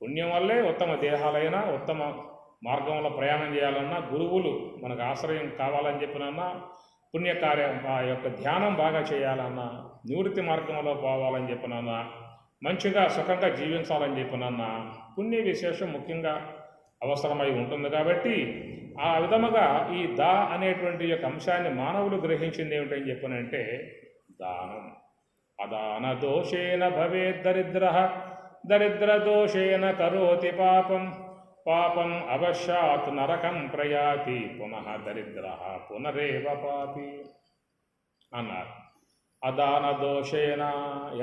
పుణ్యం వల్లే ఉత్తమ దేహాలైనా, ఉత్తమ మార్గంలో ప్రయాణం చేయాలన్నా, గురువులు మనకు ఆశ్రయం కావాలని చెప్పినన్నా, పుణ్యకార్యం ఆ యొక్క ధ్యానం బాగా చేయాలన్నా, నివృత్తి మార్గంలో పోవాలని చెప్పినన్నా, మంచిగా సుఖంగా జీవించాలని చెప్పినన్నా పుణ్య విశేషం ముఖ్యంగా అవసరమై ఉంటుంది. కాబట్టి ఆ విధముగా ఈ దా అనేటువంటి యొక్క అంశాన్ని మానవులు గ్రహించింది ఏమిటని చెప్పనంటే దానం. అదాన దోషేణ భవేద్ దరిద్ర, దరిద్ర దోషేణ కరోతి పాపం, పాపం అవశ్యాత్ నరకం ప్రయాతి, పునః దరిద్ర పునరేవ పాపి అన్నారు. అదాన దోషేణ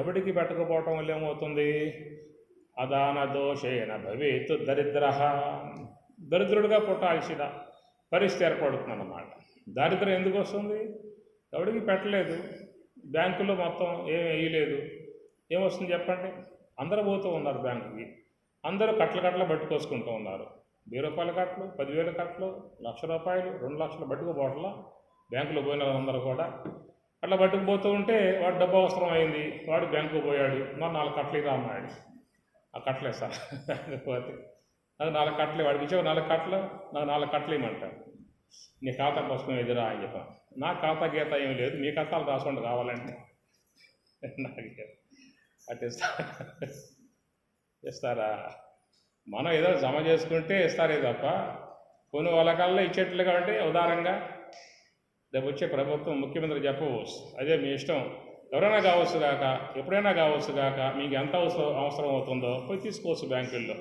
ఎవడికి పెట్టకపోవటం వల్ల ఏమవుతుంది? అదాన దోషేణ భవేత్ దరిద్ర, దరిద్రుడిగా పుట్టాల్సిన పరిస్థితి ఏర్పడుతుందన్నమాట. దారిద్ర్యం ఎందుకు వస్తుంది? ఎవడికి పెట్టలేదు, బ్యాంకులో మొత్తం ఏం వేయలేదు, ఏమొస్తుంది చెప్పండి? అందరూ పోతూ ఉన్నారు బ్యాంకుకి, అందరూ కట్టలు పట్టుకోసుకుంటూ ఉన్నారు. 1000 రూపాయల కట్టలు, 10,000 కట్టలు, 1,00,000 రూపాయలు, 2 లక్షలు పట్టుకుపోవట్లా బ్యాంకులో పోయిన అందరూ కూడా. అట్లా పట్టుకుపోతూ ఉంటే వాడు డబ్బు అవసరం అయింది, వాడు బ్యాంకుకు పోయాడు, మరి 4 కట్టలు ఇరా అన్నాడు. ఆ కట్టలే సార్ బ్యాంకుకి పోతే నాకు 4 కట్టలు, వాడికి ఇచ్చావు 4 కట్టలు, నాకు 4 కట్టలు ఇవ్వమంటాడు. నీ ఖాతా పుస్తకం ఎదురా అని చెప్పాను. నా ఖాతా గీత ఏమి లేదు, మీ ఖాతాలు రాసుకోండి కావాలంటే. నాకు అట్లా ఇస్తారా? మనం ఏదో జమ చేసుకుంటే ఇస్తారే తప్ప కొన్ని వాళ్ళకల్లా ఇచ్చేట్లు కాబట్టి ఉదారంగా రేపు వచ్చే ప్రభుత్వం ముఖ్యమంత్రి చెప్పవచ్చు, అదే మీ ఇష్టం, ఎవరైనా కావచ్చు కాక, ఎప్పుడైనా కావచ్చు కాక, మీకు ఎంత అవసరం అవుతుందో పోయి తీసుకోవచ్చు బ్యాంకుల్లో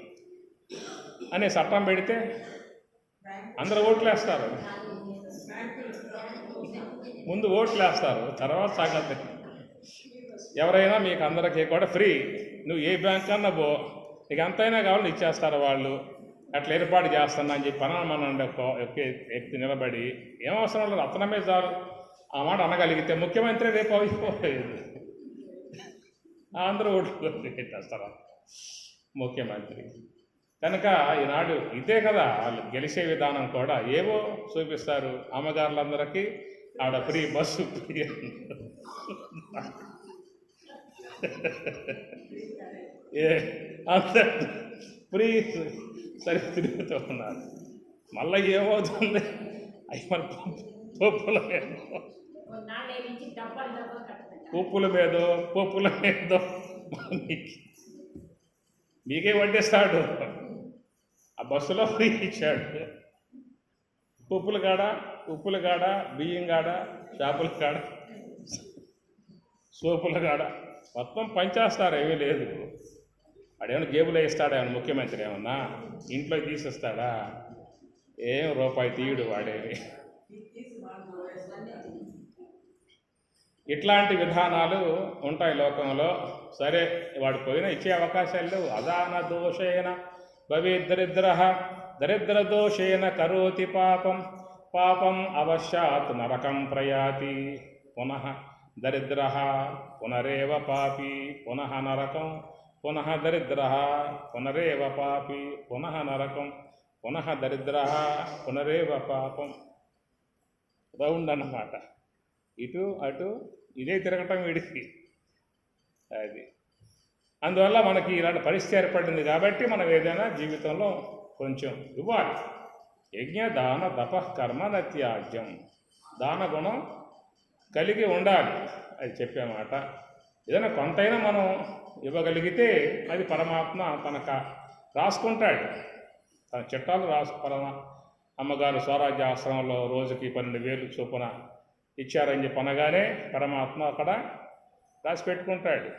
అనే చట్టం పెడితే అందరూ ఓట్లు వేస్తారు. ముందు ఓట్లు వేస్తారు, తర్వాత సంగతి. ఎవరైనా మీకు అందరికీ కూడా ఫ్రీ, నువ్వు ఏ బ్యాంక్ అన్నా పో, నీకు ఎంతైనా కావాలని ఇచ్చేస్తారు వాళ్ళు. అట్లా ఏర్పాటు చేస్తున్నా అని చెప్పి మనం ఎక్కి నిలబడి ఏమవసరం లేదు, అతనమే చాలు ఆ మాట అనగలిగితే ముఖ్యమంత్రి రేపు అయిపోలేదు. అందరూ ఓట్లు పెట్టేస్తారు ముఖ్యమంత్రి. కనుక ఈనాడు ఇదే కదా వాళ్ళు గెలిచే విధానం కూడా. ఏవో చూపిస్తారు, అమ్మగారులందరికీ ఆడ ఫ్రీ బస్సు ఫ్రీ అంత ఫ్రీ సరి తిరుగుతూ ఉన్నారు. మళ్ళీ ఏమవుతుంది? అవి మన పప్పుల మీదో మీకే వడ్డిస్తాడు. ఆ బస్సులో ఫ్రీ ఇచ్చాడు. ఉప్పుల కాడ, బియ్యం కాడ, చేపల కాడ, సోపుల కాడ మొత్తం పంచేస్తారు. ఏమీ లేదు. వాడేమన్నా జేబులో ఇస్తాడా? ఏమన్నా ముఖ్యమంత్రి ఏమన్నా ఇంట్లో తీసిస్తాడా? ఏం రూపాయి తీయడు వాడేమి. ఇట్లాంటి విధానాలు ఉంటాయి లోకంలో. సరే, వాడు పోయినా ఇచ్చే అవకాశాలు లేవు. అదాన దోషేన భవేద్ దరిద్ర, దరిద్ర దోషేన కరోతి పాపం, పాపం అవశ్యాత్ నరకం ప్రయాతి, పునః దరిద్ర పునరేవ పాపి, పునః నరకం, పునః దరిద్ర పునరేవ పాపి, పునః నరకం, పునః దరిద్ర పునరేవ పాపం. రౌండ్ అన్నమాట. ఇటు అటు ఇదే తిరగటం వీడికి. అది అందువల్ల మనకి ఇలాంటి పరిస్థితి ఏర్పడింది. కాబట్టి మనం ఏదైనా జీవితంలో కొంచెం ఇవ్వాలి. యజ్ఞ దాన తప కర్మ నత్యాజ్యం, దాన గుణం కలిగి ఉండాలి. అది చెప్పేమాట. ఏదైనా కొంతైనా మనం ఇవ్వగలిగితే అది పరమాత్మ తనకు రాసుకుంటాడు. తన చిట్టాలు అమ్మగారు స్వరాజ్య ఆశ్రమంలో రోజుకి 12,000 చొప్పున ఇచ్చారని చెప్పి అనగానే పరమాత్మ అక్కడ రాసి పెట్టుకుంటాడు.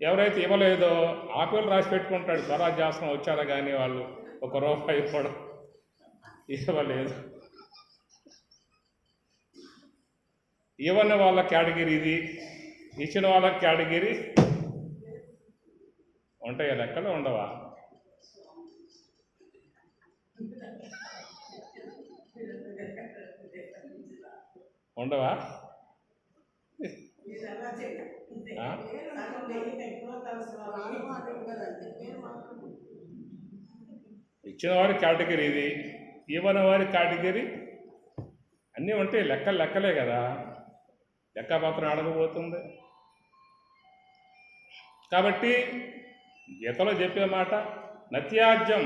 ఎవరైతే ఇవ్వలేదో ఆ పిల్లలు రాసి పెట్టుకుంటాడు. స్వరాజ్యాశ్రమం వచ్చారా కానీ వాళ్ళు 1 రూపాయి కూడా ఇవ్వలేదు. ఇవ్వని వాళ్ళ కేటగిరీ ఇది, ఇచ్చిన వాళ్ళ కేటగిరీ ఉంటాయా? లెక్కలు ఉండవా? ఉండవా? ఇచ్చిన వారి కేటగిరీ ఇది, ఇవ్వని వారి కేటగిరీ అన్నీ ఉంటాయి. లెక్కలే కదా. లెక్కపత్రం అడగబోతుంది. కాబట్టి గీతలో చెప్పే మాట నత్యాజ్యం,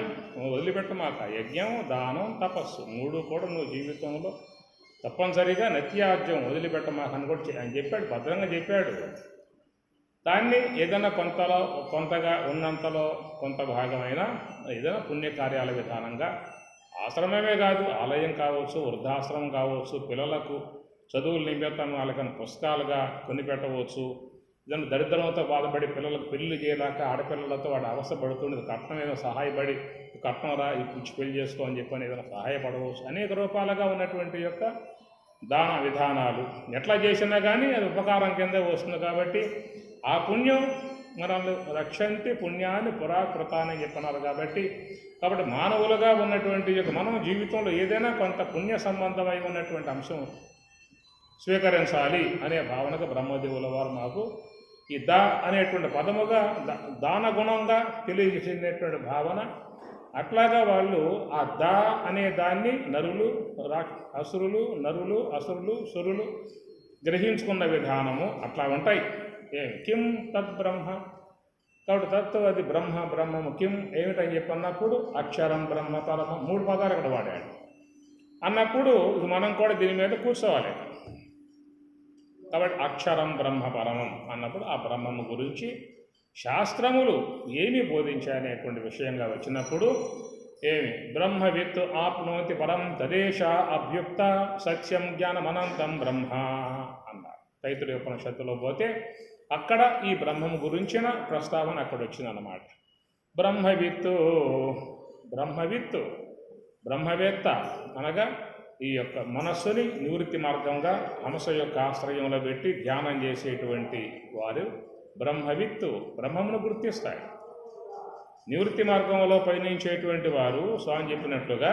వదిలిపెట్టమాక. యజ్ఞం, దానం, తపస్సు 3 కూడా నువ్వు జీవితంలో తప్పనిసరిగా నత్యాజ్యం వదిలిపెట్టమాక అని కూడా ఆయన చెప్పాడు, భద్రంగా చెప్పాడు. దాన్ని ఏదైనా కొంతగా ఉన్నంతలో కొంత భాగమైన ఏదైనా పుణ్యకార్యాల విధానంగా, ఆశ్రమమే కాదు, ఆలయం కావచ్చు, వృద్ధాశ్రమం కావచ్చు, పిల్లలకు చదువులు నిమిత్తం వాళ్ళకన్నా పుస్తకాలుగా కొని పెట్టవచ్చు. ఇదన్నా దరిద్రంతో బాధపడి పిల్లలకు పెళ్లి చేయలేక ఆడపిల్లలతో వాడు అవస్థపడుతుండేది, కట్నం ఏదో సహాయపడి కట్నం రా ఈ పిచ్చి పెళ్లి చేసుకో అని చెప్పని ఏదైనా సహాయపడవచ్చు. అనేక రూపాలుగా ఉన్నటువంటి యొక్క దాన విధానాలు ఎట్లా చేసినా కానీ అది ఉపకారం కిందే వస్తుంది. కాబట్టి ఆ పుణ్యం మనల్ని రక్షంతి పుణ్యాన్ని పురాకృతాన్ని చెప్పన్నారు. కాబట్టి మానవులుగా ఉన్నటువంటి యొక్క మనం జీవితంలో ఏదైనా కొంత పుణ్య సంబంధమై ఉన్నటువంటి అంశం స్వీకరించాలి అనే భావనకు బ్రహ్మదేవుల వారు మాకు ఈ దా అనేటువంటి పదముగా దాన గుణంగా తెలియజేసినటువంటి భావన. అట్లాగా వాళ్ళు ఆ దా అనే దాన్ని అసురులు, నరులు, అసురులు, సురులు గ్రహించుకున్న విధానము అట్లా ఉంటాయి. కిం తద్ బ్రహ్మ, కాబట్టి తత్వ అది బ్రహ్మము కిం ఏమిటని చెప్పన్నప్పుడు అక్షరం బ్రహ్మ పరమ 3 పదాలు అక్కడ వాడాడు అన్నప్పుడు మనం కూడా దీని మీద కూర్చోవాలి. కాబట్టి అక్షరం బ్రహ్మ పరమం అన్నప్పుడు ఆ బ్రహ్మము గురించి శాస్త్రములు ఏమి బోధించాయనేటువంటి విషయంగా వచ్చినప్పుడు బ్రహ్మవిత్ ఆప్నోతి పరం తదేశ అభ్యుక్త సత్యం జ్ఞానమనంతం బ్రహ్మ అన్నారు. తైత్తిరీయ ఉపనిషత్తులో పోతే అక్కడ ఈ బ్రహ్మము గురించిన ప్రస్తావన అక్కడ వచ్చిందన్నమాట. బ్రహ్మవేత్త అనగా ఈ యొక్క మనస్సుని నివృత్తి మార్గంగా హంస యొక్క ఆశ్రయంలో పెట్టి ధ్యానం చేసేటువంటి వారు బ్రహ్మమును గుర్తిస్తాయి. నివృత్తి మార్గంలో పయనించేటువంటి వారు స్వామి చెప్పినట్లుగా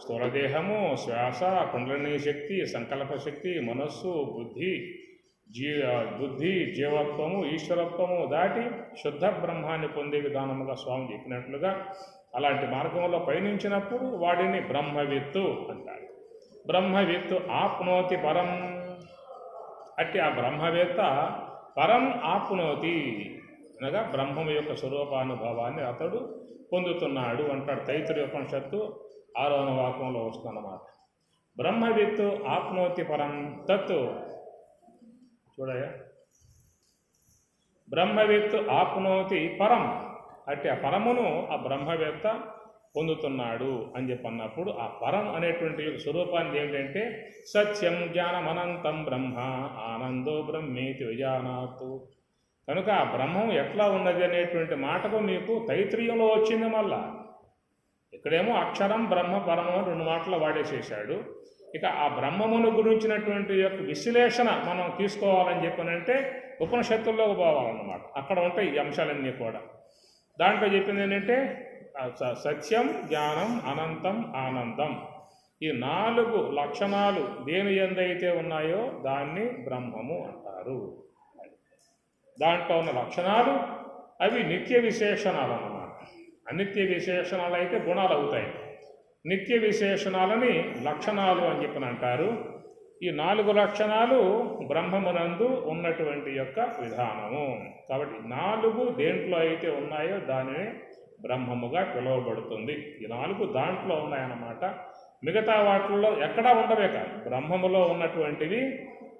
స్థూలదేహము, శ్వాస, కుండలిని శక్తి, సంకల్ప శక్తి, మనస్సు, బుద్ధి, జీవత్వము, ఈశ్వరత్వము దాటి శుద్ధ బ్రహ్మాన్ని పొందే విధానముగా స్వామి చెప్పినట్లుగా అలాంటి మార్గంలో పయనించినప్పుడు వాడిని బ్రహ్మవిత్తు అంటారు. బ్రహ్మవిత్ ఆప్నోతి పరం, అట్టి ఆ బ్రహ్మవేత్త పరం ఆప్నోతి అనగా బ్రహ్మము యొక్క స్వరూపానుభవాన్ని అతడు పొందుతున్నాడు అంటాడు. తైత్తిరీయ ఉపనిషత్తు 6వ వాక్యంలో వస్తుందన్నమాట. బ్రహ్మవిత్ ఆప్నోతి పరం తత్, చూడయా, బ్రహ్మవిత్ ఆప్నోతి పరం, అట్టి ఆ పరమును ఆ బ్రహ్మవేత్త పొందుతున్నాడు అని చెప్పన్నప్పుడు ఆ పరం అనేటువంటి స్వరూపాన్ని ఏమిటంటే సత్యం జ్ఞానమనంతం బ్రహ్మ ఆనందో బ్రహ్మేతి విజానాతు. కనుక ఆ బ్రహ్మం ఎట్లా ఉన్నది అనేటువంటి మాటకు మీకు తైత్రీయంలో వచ్చింది. మళ్ళా ఇక్కడేమో అక్షరం బ్రహ్మ పరము అని 2 మాటలు వాడేసేసాడు. ఇక ఆ బ్రహ్మమును గురించినటువంటి యొక్క విశ్లేషణ మనం తీసుకోవాలని చెప్పనంటే ఉపనిషత్తుల్లోకి పోవాలన్నమాట. అక్కడ ఉంటాయి ఈ అంశాలన్నీ కూడా. దాంట్లో చెప్పింది ఏంటంటే సత్యం, జ్ఞానం, అనంతం, ఆనందం, ఈ 4 లక్షణాలు దేని ఎందైతే ఉన్నాయో దాన్ని బ్రహ్మము అంటారు. దాంట్లో ఉన్న లక్షణాలు అవి నిత్య విశేషణాలు అన్నమాట. అనిత్య విశేషణాలు అయితే గుణాలు అవుతాయి. నిత్య విశేషణాలని లక్షణాలు అని చెప్పని అంటారు. ఈ 4 లక్షణాలు బ్రహ్మమునందు ఉన్నటువంటి యొక్క విధానము. కాబట్టి 4 దేంట్లో అయితే ఉన్నాయో దానిని బ్రహ్మముగా పిలువబడుతుంది. ఈ 4 దాంట్లో ఉన్నాయన్నమాట. మిగతా వాటిల్లో ఎక్కడా ఉండవే కాదు. బ్రహ్మములో ఉన్నటువంటివి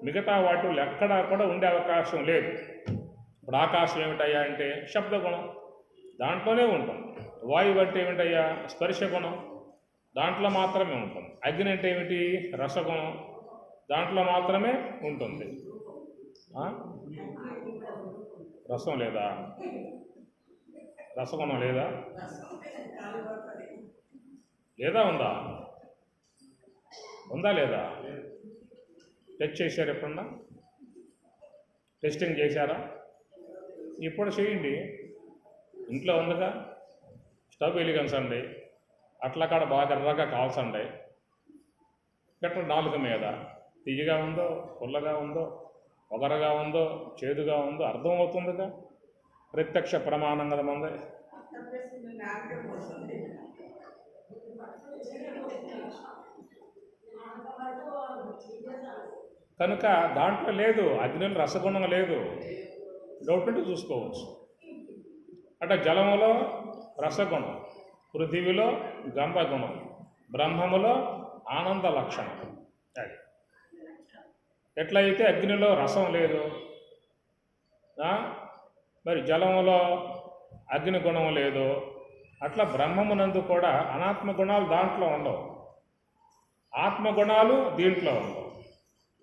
మిగతా వాటిల్లో ఎక్కడా కూడా ఉండే అవకాశం లేదు. ఇప్పుడు ఆకాశం ఏమిటయ్యా అంటే శబ్దగుణం, దాంట్లోనే ఉంటుంది. వాయువు అంటే ఏమిటయ్యా స్పర్శ గుణం, దాంట్లో మాత్రమే ఉంటుంది. అగ్ని అంటే ఏమిటి రసగుణం, దాంట్లో మాత్రమే ఉంటుంది. రసం లేదా, రసగుణం లేదా, ఉందా లేదా? టెస్ట్ చేశారు ఎప్పుడన్నా? టెస్టింగ్ చేశారా? ఇప్పుడు చేయండి. ఇంట్లో ఉందిగా, స్టవ్ వెలిగించండి, అట్లా కాడ బాగా ఎర్రగా కాల్చండి, పెట్టండి నాలుక మీద. తియ్యగా ఉందో, పుల్లగా ఉందో, ఒగరగా ఉందో, చేదుగా ఉందో అర్థమవుతుందిగా. ప్రత్యక్ష ప్రమాణం కదా మంది. కనుక దాంట్లో లేదు, అగ్నిలో రసగుణం లేదు. డౌట్ ఉంటే చూసుకోవచ్చు. అంటే జలములో రసగుణం, పృథివిలో గంధగుణం, బ్రహ్మములో ఆనంద లక్షణం. అది ఎట్లయితే అగ్నిలో రసం లేదు, మరి జలములో అగ్ని గుణం లేదు, అట్లా బ్రహ్మమునందు కూడా అనాత్మ గుణాలు దాంట్లో ఉండవు, ఆత్మగుణాలు దీంట్లో ఉండవు.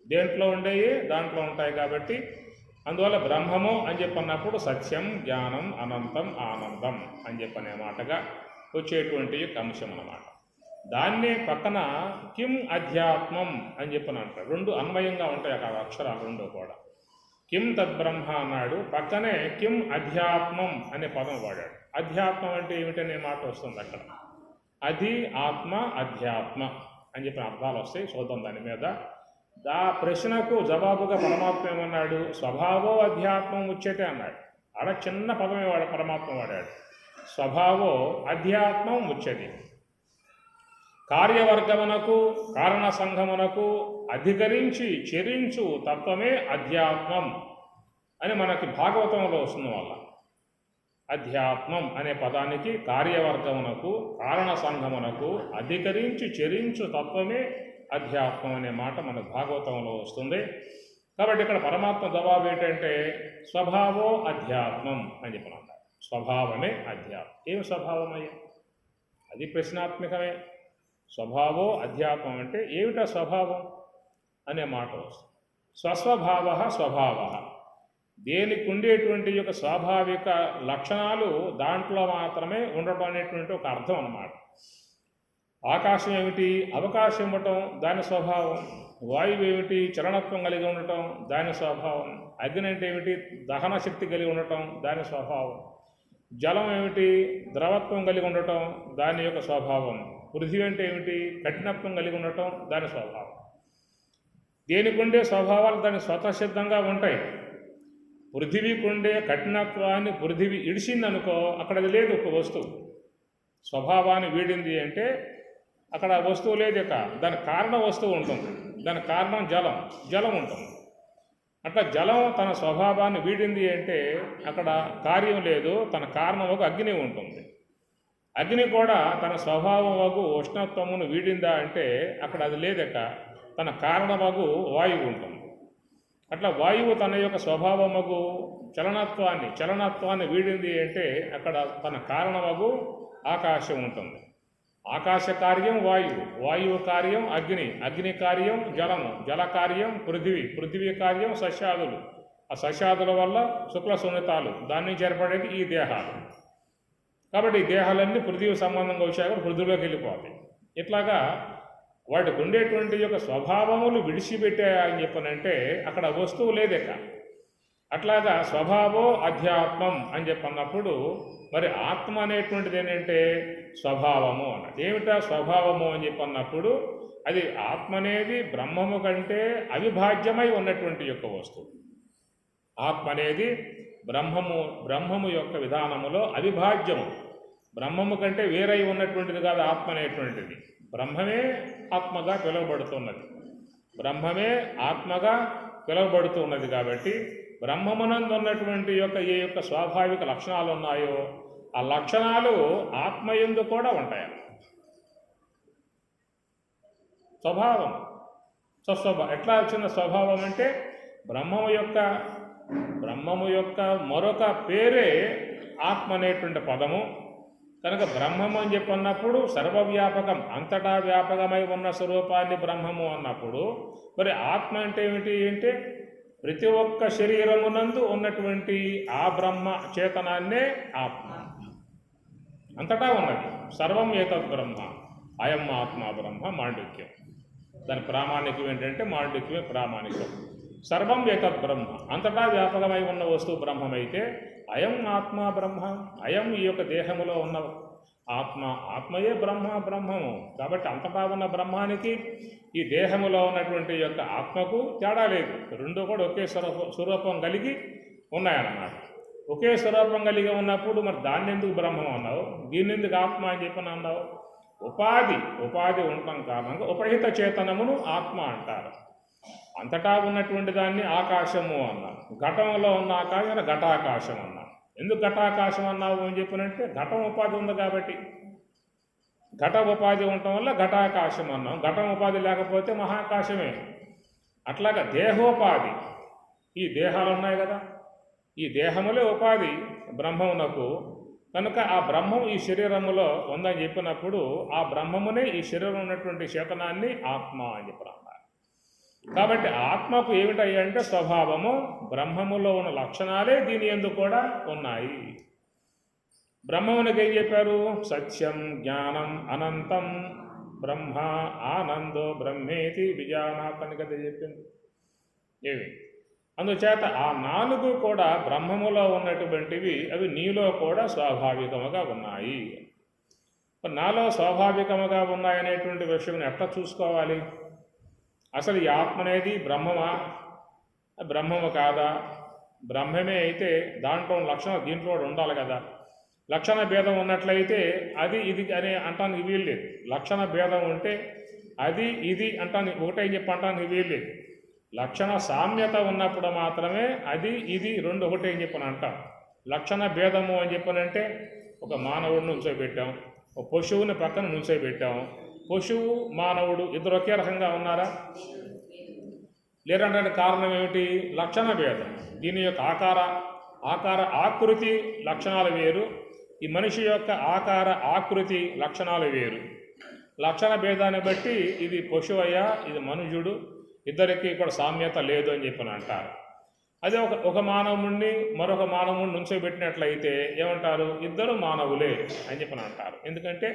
దేంట్లో ఉండేవి దాంట్లో ఉంటాయి. కాబట్టి అందువల్ల బ్రహ్మము అని చెప్పన్నప్పుడు సత్యం, జ్ఞానం, అనంతం, ఆనందం అని చెప్పనే మాటగా వచ్చేటువంటి అంశం అన్నమాట. దాన్నే పక్కన కిం అధ్యాత్మం అని చెప్పని అంటారు. రెండు అన్వయంగా ఉంటాయి అక్కడ అక్షరాలు రెండు కూడా. కిం తద్బ్రహ్మ అన్నాడు, పక్కనే కిం అధ్యాత్మం అనే పదం వాడాడు. అధ్యాత్మం అంటే ఏమిటనే మాట వస్తుంది అక్కడ. అధి, ఆత్మ, అధ్యాత్మ అని చెప్పిన అర్థాలు వస్తాయి. చూద్దాం దాని మీద. ఆ ప్రశ్నకు జవాబుగా పరమాత్మ ఏమన్నాడు? స్వభావో అధ్యాత్మం ఉచ్యతే అన్నాడు. ఆడ చిన్న పదమే పరమాత్మ వాడాడు. స్వభావో అధ్యాత్మం ఉచ్యతే. కార్యవర్గమునకు కారణ సంఘమునకు అధికరించి చెరించు తత్వమే అధ్యాత్మం అని మనకి భాగవతంలో వస్తుంది. వల్ల అధ్యాత్మం అనే పదానికి కార్యవర్గమునకు కారణ సంఘమునకు అధికరించి చెరించు తత్వమే అధ్యాత్మం అనే మాట మనకు భాగవతంలో వస్తుంది. కాబట్టి ఇక్కడ పరమాత్మ జవాబు ఏంటంటే స్వభావో అధ్యాత్మం అని చెప్పిన అంటారు. స్వభావమే అధ్యాత్మం. ఏం స్వభావమయ్యా? అది ప్రశ్నాత్మకమే. స్వభావో అధ్యాత్మం అంటే ఏమిటా స్వభావం అనే మాట వస్తుంది. స్వస్వభావ స్వభావ, దేనికి ఉండేటువంటి యొక్క స్వాభావిక లక్షణాలు దాంట్లో మాత్రమే ఉండటం అనేటువంటి ఒక అర్థం అన్నమాట. ఆకాశం ఏమిటి? అవకాశం ఇవ్వటం దాని స్వభావం. వాయువు ఏమిటి? చలనత్వం కలిగి ఉండటం దాని స్వభావం. అగ్ని అంటే ఏమిటి? దహన శక్తి కలిగి ఉండటం దాని స్వభావం. జలం ఏమిటి? ద్రవత్వం కలిగి ఉండటం దాని యొక్క స్వభావం. పృథివీ అంటే ఏమిటి? కఠినత్వం కలిగి ఉండటం దాని స్వభావం. దేనికి ఉండే స్వభావాలు దాని స్వతసిద్ధంగా ఉంటాయి. పృథివీకి ఉండే కఠినత్వాన్ని పృథివీ ఇడిచిందనుకో, అక్కడ అది లేదు. ఒక వస్తువు స్వభావాన్ని వీడింది అంటే అక్కడ వస్తువు లేదు. ఇక దాని కారణ వస్తువు ఉంటుంది. దాని కారణం జలం ఉంటుంది. అట్లా జలం తన స్వభావాన్ని వీడింది అంటే అక్కడ కార్యం లేదు. తన కారణం ఒక అగ్ని ఉంటుంది. అగ్ని కూడా తన స్వభావము ఉష్ణత్వమును వీడిందా అంటే అక్కడ అది లేదక తన కారణమగు వాయువు ఉంటుంది. అట్లా వాయువు తన యొక్క స్వభావమగు చలనత్వాన్ని వీడింది అంటే అక్కడ తన కారణమగు ఆకాశం ఉంటుంది. ఆకాశ కార్యం వాయువు, వాయువు కార్యం అగ్ని కార్యం జలము, జల కార్యం పృథివీ కార్యం సస్యాదులు, ఆ సస్యాదుల వల్ల శుక్ల సున్నితాలు, దాని నుంచి ఏర్పడేది ఈ దేహాలు. కాబట్టి ఈ దేహాలన్నీ పృథివీ సంబంధంగా వచ్చాక పృథివీలోకి వెళ్ళిపోతాయి. ఇట్లాగా వాటికి ఉండేటువంటి యొక్క స్వభావములు విడిచిపెట్టాయని చెప్పనంటే అక్కడ వస్తువు లేదెక్క. అట్లాగా స్వభావో అధ్యాత్మం అని చెప్పన్నప్పుడు మరి ఆత్మ అనేటువంటిది ఏంటంటే స్వభావము అన్నది. ఏమిటా స్వభావము అని చెప్పన్నప్పుడు అది ఆత్మ అనేది బ్రహ్మము కంటే అవిభాజ్యమై ఉన్నటువంటి యొక్క వస్తువు. ఆత్మ అనేది బ్రహ్మము యొక్క విధానములో అవిభాజ్యము. బ్రహ్మము కంటే వేరై ఉన్నటువంటిది కాదు ఆత్మ అనేటువంటిది. బ్రహ్మమే ఆత్మగా పిలువబడుతున్నది. బ్రహ్మమే ఆత్మగా పిలువబడుతున్నది. కాబట్టి బ్రహ్మమునందు ఉన్నటువంటి యొక్క ఏ యొక్క స్వాభావిక లక్షణాలు ఉన్నాయో ఆ లక్షణాలు ఆత్మయందు కూడా ఉంటాయి. స్వభావం ఎట్లా వచ్చిన స్వభావం అంటే బ్రహ్మము యొక్క మరొక పేరే ఆత్మ అనేటువంటి పదము. కనుక బ్రహ్మము అని చెప్పన్నప్పుడు సర్వవ్యాపకం, అంతటా వ్యాపకమై ఉన్న స్వరూపాన్ని బ్రహ్మము అన్నప్పుడు మరి ఆత్మ అంటే ఏమిటి అంటే ప్రతి ఒక్క శరీరమునందు ఉన్నటువంటి ఆ బ్రహ్మ చేతనాన్నే ఆత్మ. అంతటా ఉన్నది. సర్వం ఏతద్ బ్రహ్మ అయం ఆత్మ బ్రహ్మ మాండిక్యం. దాని ప్రామాణికం ఏంటంటే మాండిక్యమే ప్రామాణికం. సర్వం ఏతద్ బ్రహ్మ, అంతటా వ్యాపకమై ఉన్న వస్తువు బ్రహ్మమైతే అయం ఆత్మ బ్రహ్మ, అయం ఈ యొక్క దేహములో ఉన్న ఆత్మయే బ్రహ్మము. కాబట్టి అంతటా ఉన్న బ్రహ్మానికి ఈ దేహములో ఉన్నటువంటి యొక్క ఆత్మకు తేడా లేదు. రెండు కూడా ఒకే స్వరూపం కలిగి ఉన్నాయన్నమాట. ఒకే స్వరూపం కలిగి ఉన్నప్పుడు మరి దాన్ని ఎందుకు బ్రహ్మం అన్నావు, దీన్ని ఎందుకు ఆత్మ అని చెప్పని అన్నావు? ఉపాధి ఉండటం కారణంగా ఉపహిత చేతనమును ఆత్మ అంటారు. అంతటా ఉన్నటువంటి దాన్ని ఆకాశము అన్నాం. ఘటంలో ఉన్న ఆకాశాన్ని ఘటాకాశం అన్నాం. ఎందుకు ఘటాకాశం అన్నావు అని చెప్పినంటే ఘటం ఉపాధి ఉంది కాబట్టి. ఘట ఉపాధి ఉండటం వల్ల ఘటాకాశం అన్నాం. ఘటం ఉపాధి లేకపోతే మహాకాశమే. అట్లాగా దేహోపాధి, ఈ దేహాలు ఉన్నాయి కదా, ఈ దేహములే ఉపాధి బ్రహ్మమునకు. కనుక ఆ బ్రహ్మం ఈ శరీరములో ఉందని చెప్పినప్పుడు ఆ బ్రహ్మమునే ఈ శరీరం ఉన్నటువంటి చేతనాన్ని ఆత్మ అని చెప్పినారు. కాబట్టి ఆత్మకు ఏమిటయ్యంటే స్వభావము, బ్రహ్మములో ఉన్న లక్షణాలే దీని యందు కూడా ఉన్నాయి. బ్రహ్మమునికి ఏం చెప్పారు? సత్యం, జ్ఞానం, అనంతం బ్రహ్మ, ఆనందో బ్రహ్మేతి విజానాథని కదా చెప్పింది. ఏవి అందుచేత ఆ 4 కూడా బ్రహ్మములో ఉన్నటువంటివి, అవి నీలో కూడా స్వాభావికముగా ఉన్నాయి. నాలో స్వాభావికముగా ఉన్నాయనేటువంటి విషయం ఎట్లా చూసుకోవాలి? అసలు ఈ ఆత్మ అనేది బ్రహ్మమా, బ్రహ్మము కాదా? బ్రహ్మమే అయితే దాంట్లో లక్షణం దీంట్లో కూడా ఉండాలి కదా. లక్షణ భేదం ఉన్నట్లయితే అది ఇది అనే అంటానికి వీల్లేదు. లక్షణ భేదం ఉంటే అది ఇది అంటానికి ఒకటే చెప్పి అంటానికి వీల్లేదు. లక్షణ సామ్యత ఉన్నప్పుడు మాత్రమే అది ఇది రెండు ఒకటే అని చెప్పని అంటాం. లక్షణ భేదము అని చెప్పనంటే ఒక మానవుడిని నుంచోబెట్టాం, ఒక పశువుని పక్కన నుంచోబెట్టాం. పశువు మానవుడు ఇద్దరు ఒకే రకంగా ఉన్నారా? లేరంటే కారణం ఏమిటి? లక్షణ భేదం. దీని యొక్క ఆకార ఆకృతి లక్షణాలు వేరు, ఈ మనిషి యొక్క ఆకార ఆకృతి లక్షణాలు వేరు. లక్షణ భేదాన్ని బట్టి ఇది పశువయ్యా, ఇది మనుజుడు, ఇద్దరికి కూడా సామ్యత లేదు అని చెప్పని అంటారు. అదే ఒక మానవుణ్ణి మరొక మానవుడిని నుంచోబెట్టినట్లయితే ఏమంటారు? ఇద్దరు మానవులే అని చెప్పని అంటారు. ఎందుకంటే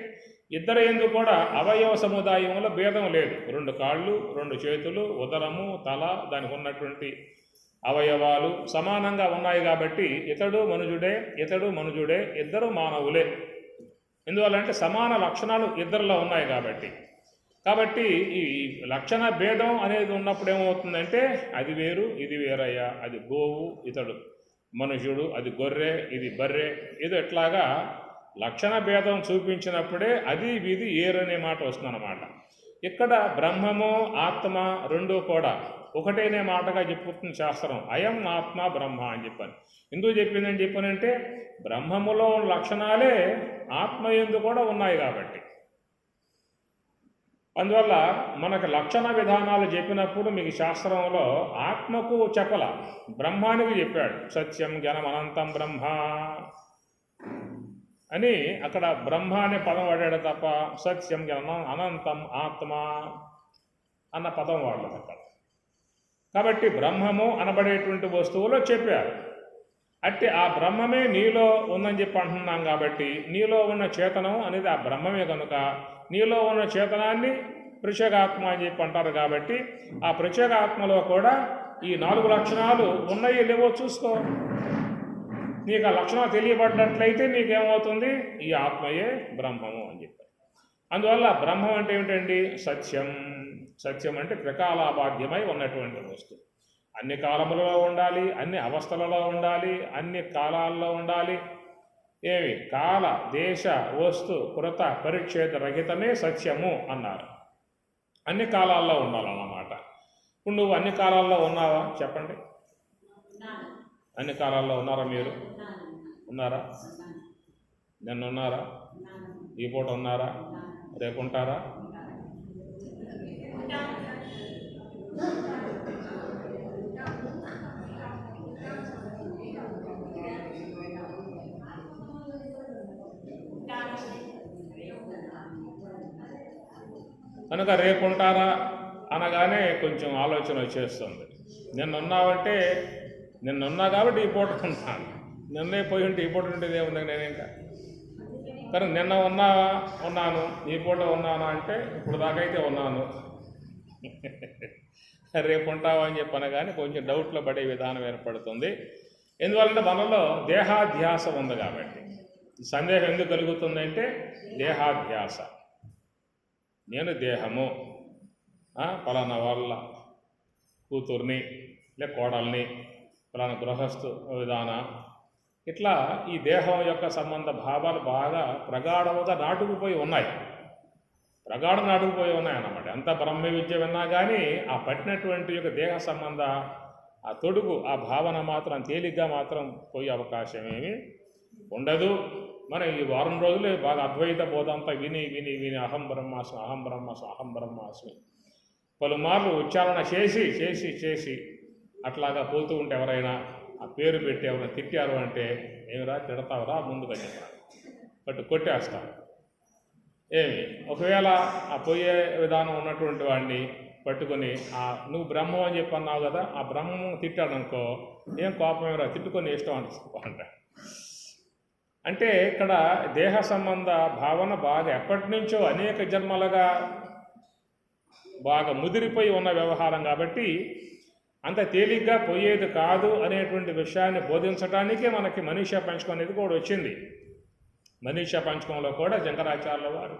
ఇద్దరు ఎందుకు కూడా అవయవ సముదాయంలో భేదం లేదు. 2 కాళ్ళు, 2 చేతులు, ఉదరము, తల, దానికి ఉన్నటువంటి అవయవాలు సమానంగా ఉన్నాయి కాబట్టి ఇతడు మనుజుడే, ఇద్దరు మానవులే. ఎందువల్లంటే సమాన లక్షణాలు ఇద్దరిలో ఉన్నాయి కాబట్టి ఈ లక్షణ భేదం అనేది ఉన్నప్పుడు ఏమవుతుందంటే అది వేరు ఇది వేరయ్యా, అది గోవు ఇతడు మనుషుడు, అది గొర్రె ఇది బర్రె, ఇది ఎట్లాగా లక్షణ భేదం చూపించినప్పుడే అది ఇది ఏరనే మాట వస్తుందన్నమాట. ఇక్కడ బ్రహ్మము ఆత్మ రెండూ కూడా ఒకటేనే మాటగా చెప్పుతుంది శాస్త్రం. అయం ఆత్మ బ్రహ్మ అని చెప్పాను. ఎందుకు చెప్పిందని చెప్పానంటే బ్రహ్మములో లక్షణాలే ఆత్మ యందు కూడా ఉన్నాయి కాబట్టి. అందువల్ల మనకు లక్షణ విధానాలు చెప్పినప్పుడు మీకు శాస్త్రంలో ఆత్మకు చెప్పల, బ్రహ్మానికి చెప్పాడు. సత్యం జ్ఞానం అనంతం బ్రహ్మ అని అక్కడ బ్రహ్మ అనే పదం వాడాడు తప్ప సత్యం జ్ఞానం అనంతం ఆత్మ అన్న పదం వాడలేదు అక్కడ. కాబట్టి బ్రహ్మము అనబడేటువంటి వస్తువులో చెప్పారు. అంటే ఆ బ్రహ్మమే నీలో ఉందని చెప్పి అంటున్నాం కాబట్టి నీలో ఉన్న చేతనం అనేది ఆ బ్రహ్మమే కనుక నీలో ఉన్న చేతనాన్ని ప్రత్యేగాత్మ అని చెప్పి అంటారు. కాబట్టి ఆ ప్రత్యేగాత్మలో కూడా ఈ 4 లక్షణాలు ఉన్నాయో లేవో చూసుకో. నీకు ఆ లక్షణాలు తెలియబడ్డట్లయితే నీకేమవుతుంది? ఈ ఆత్మయే బ్రహ్మము అని చెప్పారు. అందువల్ల బ్రహ్మం అంటే ఏమిటండి? సత్యం అంటే త్రికాలాబాధ్యమై ఉన్నటువంటి వస్తువు. అన్ని కాలములలో ఉండాలి, అన్ని అవస్థలలో ఉండాలి, అన్ని కాలాల్లో ఉండాలి. ఏమి కాల దేశ వస్తు కృత పరిచ్ఛేద రహితమే సత్యము అన్నారు. అన్ని కాలాల్లో ఉండాలన్నమాట. ఇప్పుడు నువ్వు అన్ని కాలాల్లో ఉన్నావా? చెప్పండి. అన్ని కాలాల్లో ఉన్నారా? మీరు ఉన్నారా? నిన్న ఉన్నారా? ఈ పూట ఉన్నారా? రేపు ఉంటారా? కనుక రేపు ఉంటారా అనగానే కొంచెం ఆలోచన వచ్చేస్తుంది. నిన్నున్నావంటే నిన్నున్నా కాబట్టి ఈ పూట ఉంటాను, నిన్నే పోయి ఉంటే ఈ పూట ఉండేది ఏముంది నేను ఇంకా. కానీ నిన్న ఉన్నాను, ఈ పూట ఉన్నాను అంటే ఇప్పుడు దాకైతే ఉన్నాను. రేపు ఉంటావా అని చెప్పను కానీ కొంచెం డౌట్లో పడే విధానం ఏర్పడుతుంది. ఎందువల్లంటే మనలో దేహాధ్యాస ఉంది కాబట్టి. సందేహం ఎందుకు కలుగుతుందంటే దేహాధ్యాస. నేను దేహము, పలానా వాళ్ళ కూతుర్ని లే కోడల్ని, పలానా గృహస్థు విధాన, ఇట్లా ఈ దేహం యొక్క సంబంధ భావాలు బాగా ప్రగాఢముగా నాటుకుపోయి ఉన్నాయి. ప్రగాఢం అడుగుపోయి ఉన్నాయన్నమాట. ఎంత బ్రహ్మ విద్య విన్నా కానీ ఆ పట్టినటువంటి యొక్క దేహ సంబంధ ఆ తొడుగు ఆ భావన మాత్రం తేలిగ్గా మాత్రం పోయే అవకాశం ఏమీ ఉండదు. మనం ఈ వారం రోజులే బాగా అద్వైత బోధ అంతా విని విని విని అహం బ్రహ్మాస్మి అహం బ్రహ్మాస్మి అహం బ్రహ్మాస్మి పలుమార్లు ఉచ్చారణ చేసి చేసి చేసి అట్లాగా పోతూ ఉంటే ఎవరైనా ఆ పేరు పెట్టి ఎవరైనా తిట్టారు అంటే ఏమిరా తిడతావురా ముందుగా చెప్పాలి కొట్టేస్తాం. ఏమి ఒకవేళ ఆ పోయే విధానం ఉన్నటువంటి వాడిని పట్టుకొని నువ్వు బ్రహ్మం అని చెప్పి అన్నావు కదా, ఆ బ్రహ్మం తిట్టాడు అనుకో, ఏం కోపం ఏమరా తిట్టుకొని ఇష్టం అంట. అంటే ఇక్కడ దేహ సంబంధ భావన బాగా ఎప్పటి నుంచో అనేక జన్మలుగా బాగా ముదిరిపోయి ఉన్న వ్యవహారం కాబట్టి అంత తేలిగ్గా పోయేది కాదు అనేటువంటి విషయాన్ని బోధించడానికే మనకి మనీషా పంచకం అనేది కూడా వచ్చింది. మనీషా పంచకంలో కూడా శంకరాచార్యుల వారు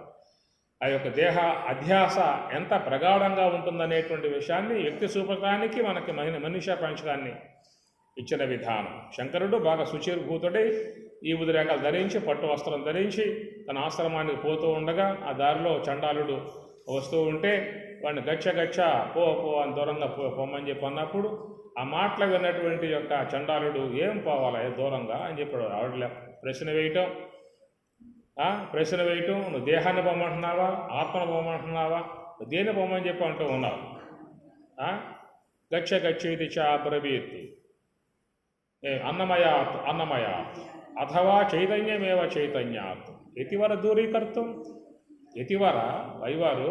ఆ యొక్క దేహ అధ్యాస ఎంత ప్రగాఢంగా ఉంటుందనేటువంటి విషయాన్ని వ్యక్తి చూపడానికి మనకి మనీషా పంచకాన్ని ఇచ్చిన విధానం. శంకరుడు బాగా శుచిర్భూతుడై ఈ ఉదిరేఖలు ధరించి పట్టు వస్త్రం ధరించి తన ఆశ్రమానికి పోతూ ఉండగా ఆ దారిలో చండాలుడు వస్తూ ఉంటే వాడిని గచ్చ పో అని దూరంగా పోమని చెప్పి అన్నప్పుడు ఆ మాటలు విన్నటువంటి యొక్క చండాలుడు ఏం పోవాలా దూరంగా అని చెప్పాడు. ఆవిడ ప్రశ్న వేయటం నువ్వు దేహాన్ని పోమంటున్నావా ఆత్మను పోమంటున్నావా దేన్ని పోమని చెప్పి అంటూ ఉన్నావు. గచ్చేది చాబ్రవీత్ అన్నమయాత్ అథవా చైతన్యమేవ చైతన్యాత్ ఎతివర దూరీకర్తం ఎతివర వైవారు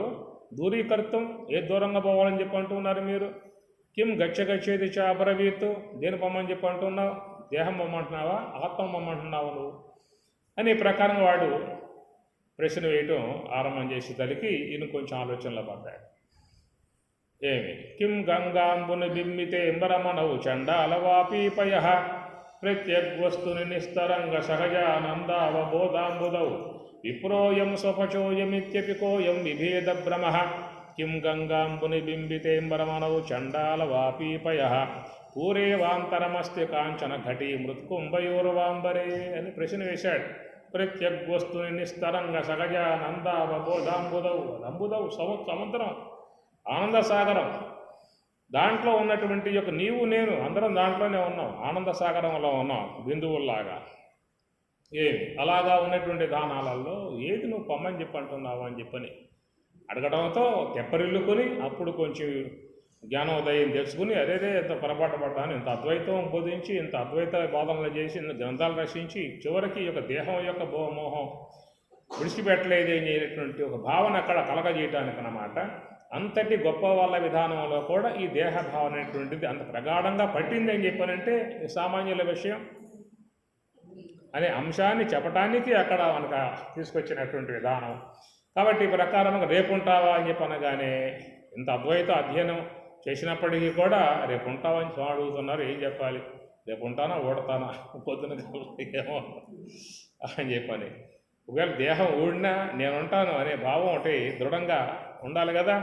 దూరీకర్తం ఏ దూరంగా పోవాలని చెప్పి అంటున్నారు మీరు. కిం గచ్చేది చాబ్రవీత్ దేని పొమ్మని చెప్పి అంటున్నావు, దేహం పొమ్మంటున్నావా ఆత్మ పొమ్మంటున్నావు నువ్వు అని ప్రకారం వాడు ప్రశ్న వేయటం ఆరంభం చేసి తలికి ఈయన కొంచెం ఆలోచనలో పడ్డాడు. ఏమి కిం గంగాంబుని బింబితే ఎంబరమనవు చండాలవాపీపయ ప్రత్యగ్వస్తుని నిస్తరంగ సహజానందావబోధాంబుదౌ విప్రోయం స్వపచోయమిత్యపికోయం విభేద భ్రమ కిం గంగాంబుని బింబితేంబరమనవు చండాలవాపీపయ పూరేవాంతరమస్తి కాంచన ఘటీ మృత్కుంభయోర్వాంబరే అని ప్రశ్న వేశాడు. ప్రత్యగ్వస్తుని నిస్తరంగ సహజానందావబోధాంబుదౌ అంబుదౌ సముద్రం ఆనందసాగరం దాంట్లో ఉన్నటువంటి యొక్క నీవు నేను అందరం దాంట్లోనే ఉన్నాం, ఆనందసాగరంలో ఉన్నాం బిందువుల్లాగా. ఏమి అలాగా ఉన్నటువంటి దానాలలో ఏది నువ్వు పొమ్మని చెప్పి అంటున్నావు అని చెప్పని అడగడంతో తెప్పరిల్లుకొని అప్పుడు కొంచెం జ్ఞానోదయం తెలుసుకుని అదేదే ఇంత పొరపాటు పడ్డాను, ఇంత అద్వైతం బోధించి ఇంత అద్వైత బోధనలు చేసి ఇంత గ్రంథాలు రచించి చివరికి యొక్క దేహం యొక్క మోహం విడిచిపెట్టలేదు అనేటువంటి ఒక భావన అక్కడ కలగజేయటానికి అన్నమాట. అంతటి గొప్ప వాళ్ళ విధానంలో కూడా ఈ దేహ భావన అనేటువంటిది అంత ప్రగాఢంగా పట్టింది అని చెప్పానంటే సామాన్యుల విషయం అనే అంశాన్ని చెప్పటానికి అక్కడ మనకు తీసుకొచ్చినటువంటి విధానం. కాబట్టి ఈ ప్రకారంగా రేపు ఉంటావా అని చెప్పి అనగానే ఇంత అద్వైత అధ్యయనం చేసినప్పటికీ కూడా రేపు ఉంటావని స్వామి అడుగుతున్నారు, ఏం చెప్పాలి, రేపు ఉంటానా ఓడతానా పొద్దున ఏమో అని చెప్పని. ఒకవేళ దేహం ఊడినా నేను ఉంటాను అనే భావం ఒకటి దృఢంగా ఉండాలి కదా.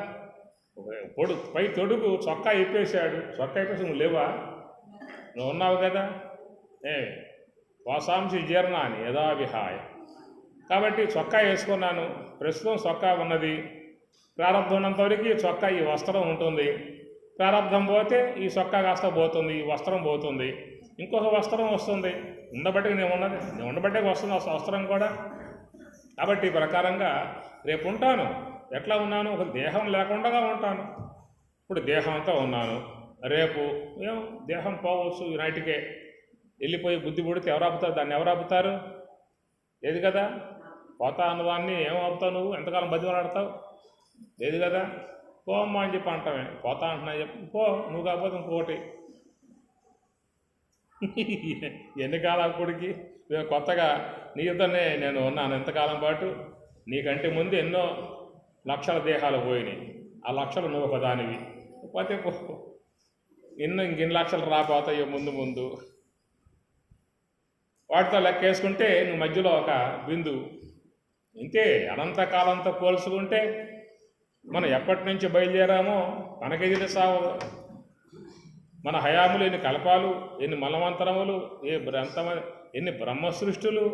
పై తొడుగు చొక్కా ఇప్పేశాడు, చొక్కా ఇప్పేసి నువ్వు లేవా, నువ్వు ఉన్నావు కదా. వాసాంశి జీర్ణాన్ని యథా విహాయ. కాబట్టి చొక్కా వేసుకున్నాను, ప్రస్తుతం చొక్కా ఉన్నది, ప్రారంభం ఉన్నంతవరకు ఈ చొక్కా ఈ వస్త్రం ఉంటుంది, ప్రారంభం పోతే ఈ చొక్కా కాస్త పోతుంది, ఈ వస్త్రం పోతుంది, ఇంకొక వస్త్రం వస్తుంది, ఉండబట్టికి నేను ఉండబట్టే వస్తుంది వస్త్రం కూడా. కాబట్టి ఈ ప్రకారంగా రేపు ఉంటాను, ఎట్లా ఉన్నాను, ఒక దేహం లేకుండా ఉంటాను. ఇప్పుడు దేహంతో ఉన్నాను, రేపు ఏం దేహం పోవచ్చు, నైట్కే వెళ్ళిపోయి బుద్ధి పుడితే ఎవరు ఆపుతారు, దాన్ని ఎవరు ఆపుతారు, లేదు కదా. పోతా అన్నదాన్ని ఏం ఆపుతావు నువ్వు, ఎంతకాలం బతిమలాడతావు, లేదు కదా. పోమ్మా అని చెప్పి అంటామే, పోతా అంటున్నా చెప్పి పో, నువ్వు కాకపోతే ఇంకోటి. ఎన్ని కాలప్పటికి కొత్తగా నీతోనే నేను ఉన్నాను ఎంతకాలం పాటు, నీకంటే ముందు ఎన్నో లక్షల దేహాలు పోయినాయి, ఆ లక్షలు నువ్వు ఒక దానివి, పోతే ఇంకెన్ని లక్షలు రాపోతాయో ముందు వాటితో లెక్కేసుకుంటే నువ్వు మధ్యలో ఒక బిందువు. ఇంతే అనంతకాలంతో పోల్చుకుంటే మనం ఎప్పటి నుంచి బయలుదేరామో మనకెదిరి సావు. మన హయాములు ఎన్ని కల్పాలు, ఎన్ని మలమంతరములు, ఎన్ని బ్రహ్మ సృష్టులు,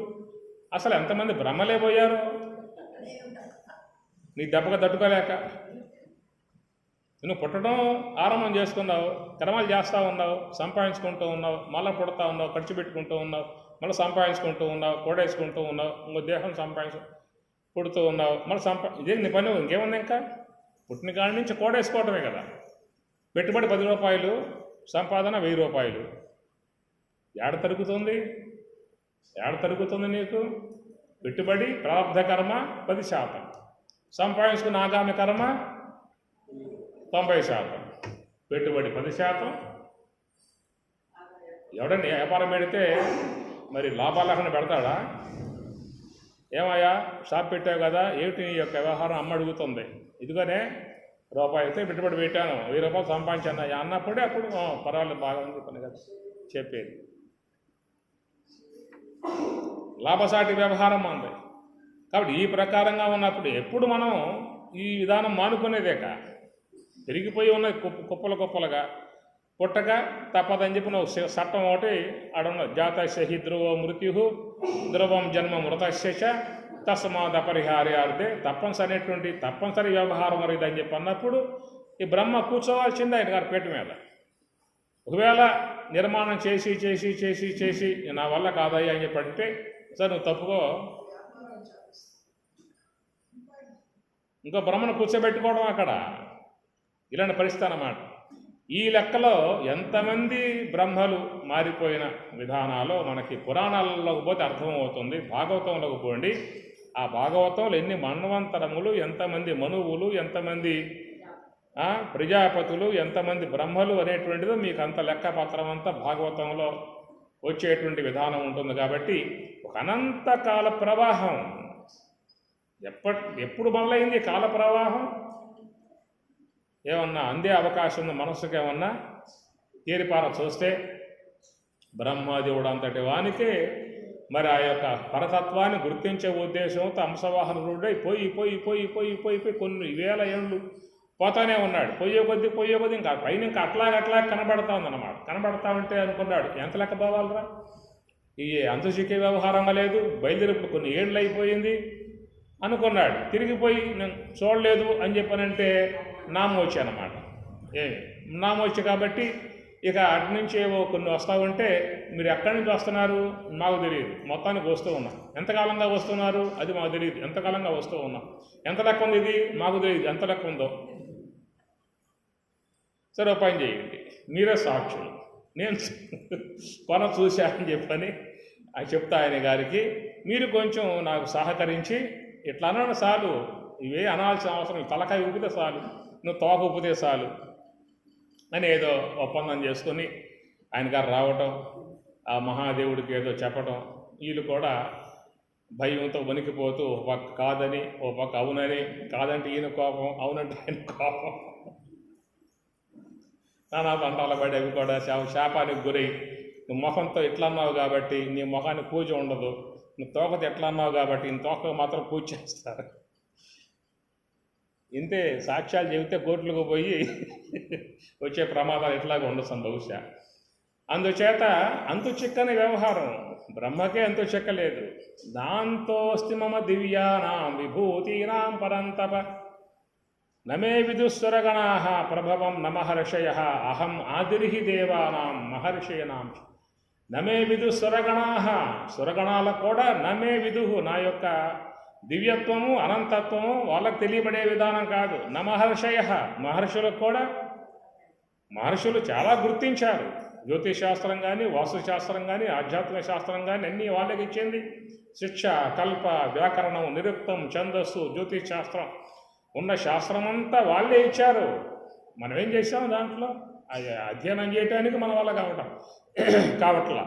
అసలు ఎంతమంది బ్రహ్మలే పోయారు. నీ దెబ్బగా తట్టుకోలేక నువ్వు పుట్టడం ఆరంభం చేసుకున్నావు, కర్మలు చేస్తూ ఉన్నావు, సంపాదించుకుంటూ ఉన్నావు, మళ్ళీ పుడతా ఉన్నావు, ఖర్చు పెట్టుకుంటూ ఉన్నావు, మళ్ళీ సంపాదించుకుంటూ ఉన్నావు, కూడేసుకుంటూ ఉన్నావు, ఇంకో దేహం పుడుతూ ఉన్నావు, మళ్ళీ ఇదే నీ పని. ఇంకేముంది ఇంకా? పుట్టిన కాడి నుంచి కూడేసుకోవటమే కదా. పెట్టుబడి 10 రూపాయలు, సంపాదన 1000 రూపాయలు. ఏడ తరుగుతుంది నీకు? పెట్టుబడి ప్రారంధ కర్మ 10%, సంపాదించుకున్న ఆగామి కర్మ 90%. పెట్టుబడి 10%. ఎవడన్నా వ్యాపారం పెడితే మరి లాభాలకన్నా పెడతాడా? ఏమయ్యా షాప్ పెట్టావు కదా, ఏమిటి నీ యొక్క వ్యవహారం అమ్మ అడుగుతుంది. ఇదిగోనే రూపాయి అయితే పెట్టుబడి పెట్టాను, 1000 రూపాయలు సంపాదించాను అన్నప్పుడే అప్పుడు పర్వాలేదు బాగా ఉంది పని కదా చెప్పేది. లాభసాటి వ్యవహారం ఉంది. కాబట్టి ఈ ప్రకారంగా ఉన్నప్పుడు ఎప్పుడు మనం ఈ విధానం మానుకునేదేక పెరిగిపోయి ఉన్నది కుప్పలుగా పుట్టక తప్పదని చెప్పి నువ్వు చట్టం ఒకటి ఆడున్న జాతస్య హి ధ్రువ మృత్యు ధ్రువం జన్మ మృతస్య తస్మాద్ అపరిహార్యార్థే తప్పనిసరి వ్యవహారం మరి ఇదని చెప్పి అన్నప్పుడు ఈ బ్రహ్మ కూర్చోవాల్సిందే ఆయన గారి పీట మీద. ఒకవేళ నిర్మాణం చేసి నా వల్ల కాదయ్యా అని చెప్పి అంటే సార్ నువ్వు తప్పుకో, ఇంకో బ్రహ్మను కూర్చోబెట్టుకోవడం అక్కడ ఇలాంటి పరిస్థితి అన్నమాట. ఈ లెక్కలో ఎంతమంది బ్రహ్మలు మారిపోయిన విధానాలు మనకి పురాణాలలోకి పోతే అర్థమవుతుంది. భాగవతంలోకి పోండి, ఆ భాగవతంలో ఎన్ని మన్వంతరములు, ఎంతమంది మనువులు, ఎంతమంది ప్రజాపతులు, ఎంతమంది బ్రహ్మలు అనేటువంటిదో మీకు అంత లెక్కపత్రం అంతా భాగవతంలో వచ్చేటువంటి విధానం ఉంటుంది. కాబట్టి ఒక అనంత కాల ప్రవాహం ఎప్పుడు మొదలైంది కాల ప్రవాహం? ఏమన్నా అందే అవకాశం ఉంది మనసుకు? ఏమన్నా తీరిపార చూస్తే బ్రహ్మదేవుడు అంతటి వానికే మరి ఆ యొక్క పరతత్వాన్ని గుర్తించే ఉద్దేశంతో అంశవాహనుడై పోయి కొన్ని వేల ఏళ్ళు పోతానే ఉన్నాడు. పోయే కొద్దీ ఇంకా పైన ఇంకా అట్లా కనబడతా ఉందన్నమాట. కనబడతా ఉంటే అనుకున్నాడు ఎంత లెక్క పోవాలరా, ఈ అంతుచికే వ్యవహారంగా లేదు, బయలుదేరిప్పుడు కొన్ని ఏళ్ళు అయిపోయింది అనుకున్నాడు. తిరిగిపోయి నేను చూడలేదు అని చెప్పానంటే నామోచి అన్నమాట. నామోచి కాబట్టి ఇక అటు నుంచి ఏవో కొన్ని వస్తూ ఉంటే మీరు ఎక్కడి నుంచి వస్తున్నారు మాకు తెలియదు, మొత్తానికి వస్తూ ఉన్నాం. ఎంతకాలంగా వస్తున్నారు అది మాకు తెలియదు, ఎంతకాలంగా వస్తూ ఉన్నాం. ఎంత లెక్క ఉంది ఇది మాకు తెలియదు, ఎంత లెక్క ఉందో. సరే పని చేయండి, మీరే సాక్షులు, నేను కొన చూశానని చెప్పని చెప్తా ఆయన గారికి. మీరు కొంచెం నాకు సహకరించి ఇట్లా అన్నాడు చాలు, ఇవే అనాల్సిన అవసరం, తలకాయ ఊపితే చాలు, నువ్వు తోక ఊపితే చాలు అని ఏదో ఒప్పందం చేసుకొని ఆయన గారు రావటం, ఆ మహాదేవుడికి ఏదో చెప్పటం. వీళ్ళు కూడా భయంతో వణికిపోతూ ఒక పక్క కాదని ఒక పక్క అవునని, కాదంటే ఈయన కోపం, అవునంటే ఆయన కోపం, నానా తంటాల పడి అవి కూడా శాపానికి గురై నువ్వు ముఖంతో ఇట్లా అన్నావు కాబట్టి నీ ముఖానికి పూజ ఉండదు, నువ్వు తోకతో ఎట్లా అన్నావు కాబట్టి నీ తోకకు మాత్రం పూజ చేస్తారు. ఇంతే సాక్ష్యాలు చెబితే కోర్టులకు పోయి వచ్చే ప్రమాదాలు ఎట్లాగా ఉండొచ్చు బహుశా. అందుచేత అంతు చిక్కని వ్యవహారం బ్రహ్మకే అంతు చిక్కలేదు. దాంతోస్తి మమ దివ్యానాం విభూతీనాం పరంతప నమే విదుస్వరగణా ప్రభవం నమహర్షయ అహం ఆదిర్హి దేవానాం మహర్షయనాం నమే విదు స్వరగణా, స్వరగణాలకు కూడా నమే విదు, నా యొక్క దివ్యత్వము అనంతత్వము వాళ్ళకు తెలియబడే విధానం కాదు. నమహర్షయ, మహర్షులకు కూడా మహర్షులు చాలా గుర్తించారు. జ్యోతిశాస్త్రం కానీ, వాస్తుశాస్త్రం కానీ, ఆధ్యాత్మిక శాస్త్రం కానీ అన్నీ వాళ్ళకి ఇచ్చింది. శిక్ష, కల్ప, వ్యాకరణం, నిరుక్తం, ఛందస్సు, జ్యోతిష్ శాస్త్రం ఉన్న శాస్త్రమంతా వాళ్ళే ఇచ్చారు. మనం ఏం చేసాం దాంట్లో అధ్యయనం చేయటానికి మన వల్ల కావట్లా.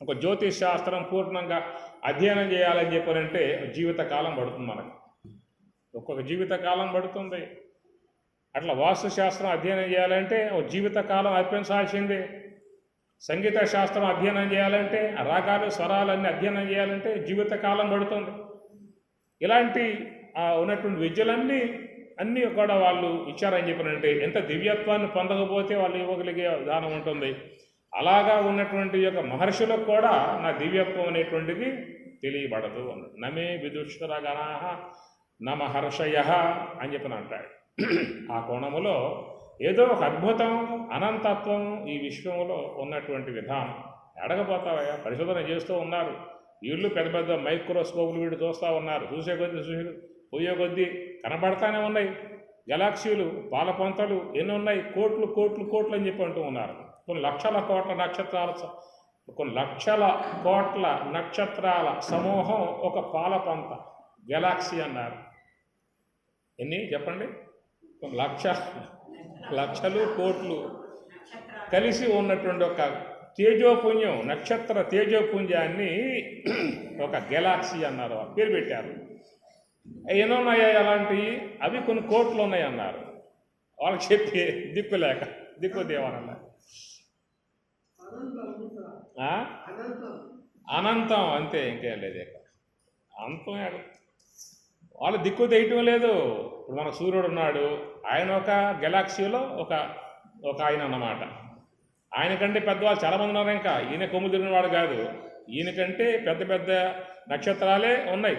ఒక జ్యోతిష్ శాస్త్రం పూర్ణంగా అధ్యయనం చేయాలని చెప్పారంటే జీవితకాలం పడుతుంది మనకు, ఒక్కొక్క జీవితకాలం పడుతుంది. అట్లా వాస్తుశాస్త్రం అధ్యయనం చేయాలంటే ఒక జీవితకాలం అర్పించాల్సిందే. సంగీత శాస్త్రం అధ్యయనం చేయాలంటే రాగాలు స్వరాలన్నీ అధ్యయనం చేయాలంటే జీవితకాలం పడుతుంది. ఇలాంటి ఉన్నటువంటి విద్యలన్నీ అన్నీ కూడా వాళ్ళు ఇచ్చారని చెప్పినంటే ఎంత దివ్యత్వాన్ని పొందకపోతే వాళ్ళు ఇవ్వగలిగే విధానం ఉంటుంది. అలాగా ఉన్నటువంటి యొక్క మహర్షులకు కూడా నా దివ్యత్వం అనేటువంటిది తెలియబడదు. నమే విదుష్కరగణా న మహర్షయ అని చెప్పిన అంటాడు. ఆ కోణములో ఏదో ఒక అద్భుతం, అనంతత్వం ఈ విశ్వంలో ఉన్నటువంటి విధానం. అడగపోతావయ్యా, పరిశోధన చేస్తూ ఉన్నారు వీళ్ళు, పెద్ద పెద్ద మైక్రోస్కోపులు వీళ్ళు చూస్తూ ఉన్నారు. చూసే పోయే కొద్దీ కనబడతానే ఉన్నాయి గెలాక్సీలు, పాలపంతలు ఎన్ని ఉన్నాయి, కోట్లు కోట్లు కోట్లు అని చెప్పి అంటూ ఉన్నారు. కొన్ని లక్షల కోట్ల నక్షత్రాల సమూహం ఒక పాలపంత గెలాక్సీ అన్నారు. ఎన్ని చెప్పండి? కొన్ని లక్షలు కోట్లు కలిసి ఉన్నటువంటి ఒక తేజోపుంజం, నక్షత్ర తేజోపుంజాన్ని ఒక గెలాక్సీ అన్నారు, పేరు పెట్టారు. ఎన్నో ఉన్నాయా అలాంటివి? అవి కొన్ని కోట్లు ఉన్నాయి అన్నారు. వాళ్ళకి చెప్పి దిక్కు దేవనన్నా అనంతం, అంతే, ఇంకేం లేదు. అంతం వాళ్ళు దిక్కు తెయటం లేదు. ఇప్పుడు మన సూర్యుడు ఉన్నాడు, ఆయన ఒక గెలాక్సీలో ఒక ఆయన అన్నమాట. ఆయనకంటే పెద్దవాళ్ళు చాలామంది ఉన్నారు. ఇంకా ఈయన కొమ్ము తిరిగినవాడు కాదు, ఈయనకంటే పెద్ద పెద్ద నక్షత్రాలే ఉన్నాయి.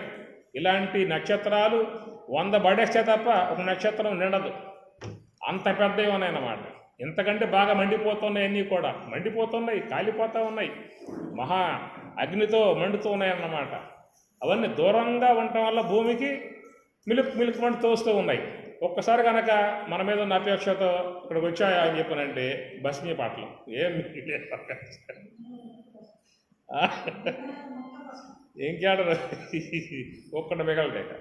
ఇలాంటి నక్షత్రాలు 100 పడేస్తే తప్ప ఒక నక్షత్రం నిండదు, అంత పెద్దవి ఉన్నాయన్నమాట. ఇంతకంటే బాగా మండిపోతున్నాయి, అన్నీ కూడా మండిపోతున్నాయి, కాలిపోతూ ఉన్నాయి, మహా అగ్నితో మండుతూ ఉన్నాయన్నమాట. అవన్నీ దూరంగా ఉండటం వల్ల భూమికి మిలుకు తోస్తూ ఉన్నాయి. ఒక్కసారి కనుక మన మీద ఉన్న అపేక్షతో ఇక్కడికి వచ్చాయా అని చెప్పానంటే భస్మీ పాటలు ఏం ఇంకేడరు ఒక్కటి మిగలలేక.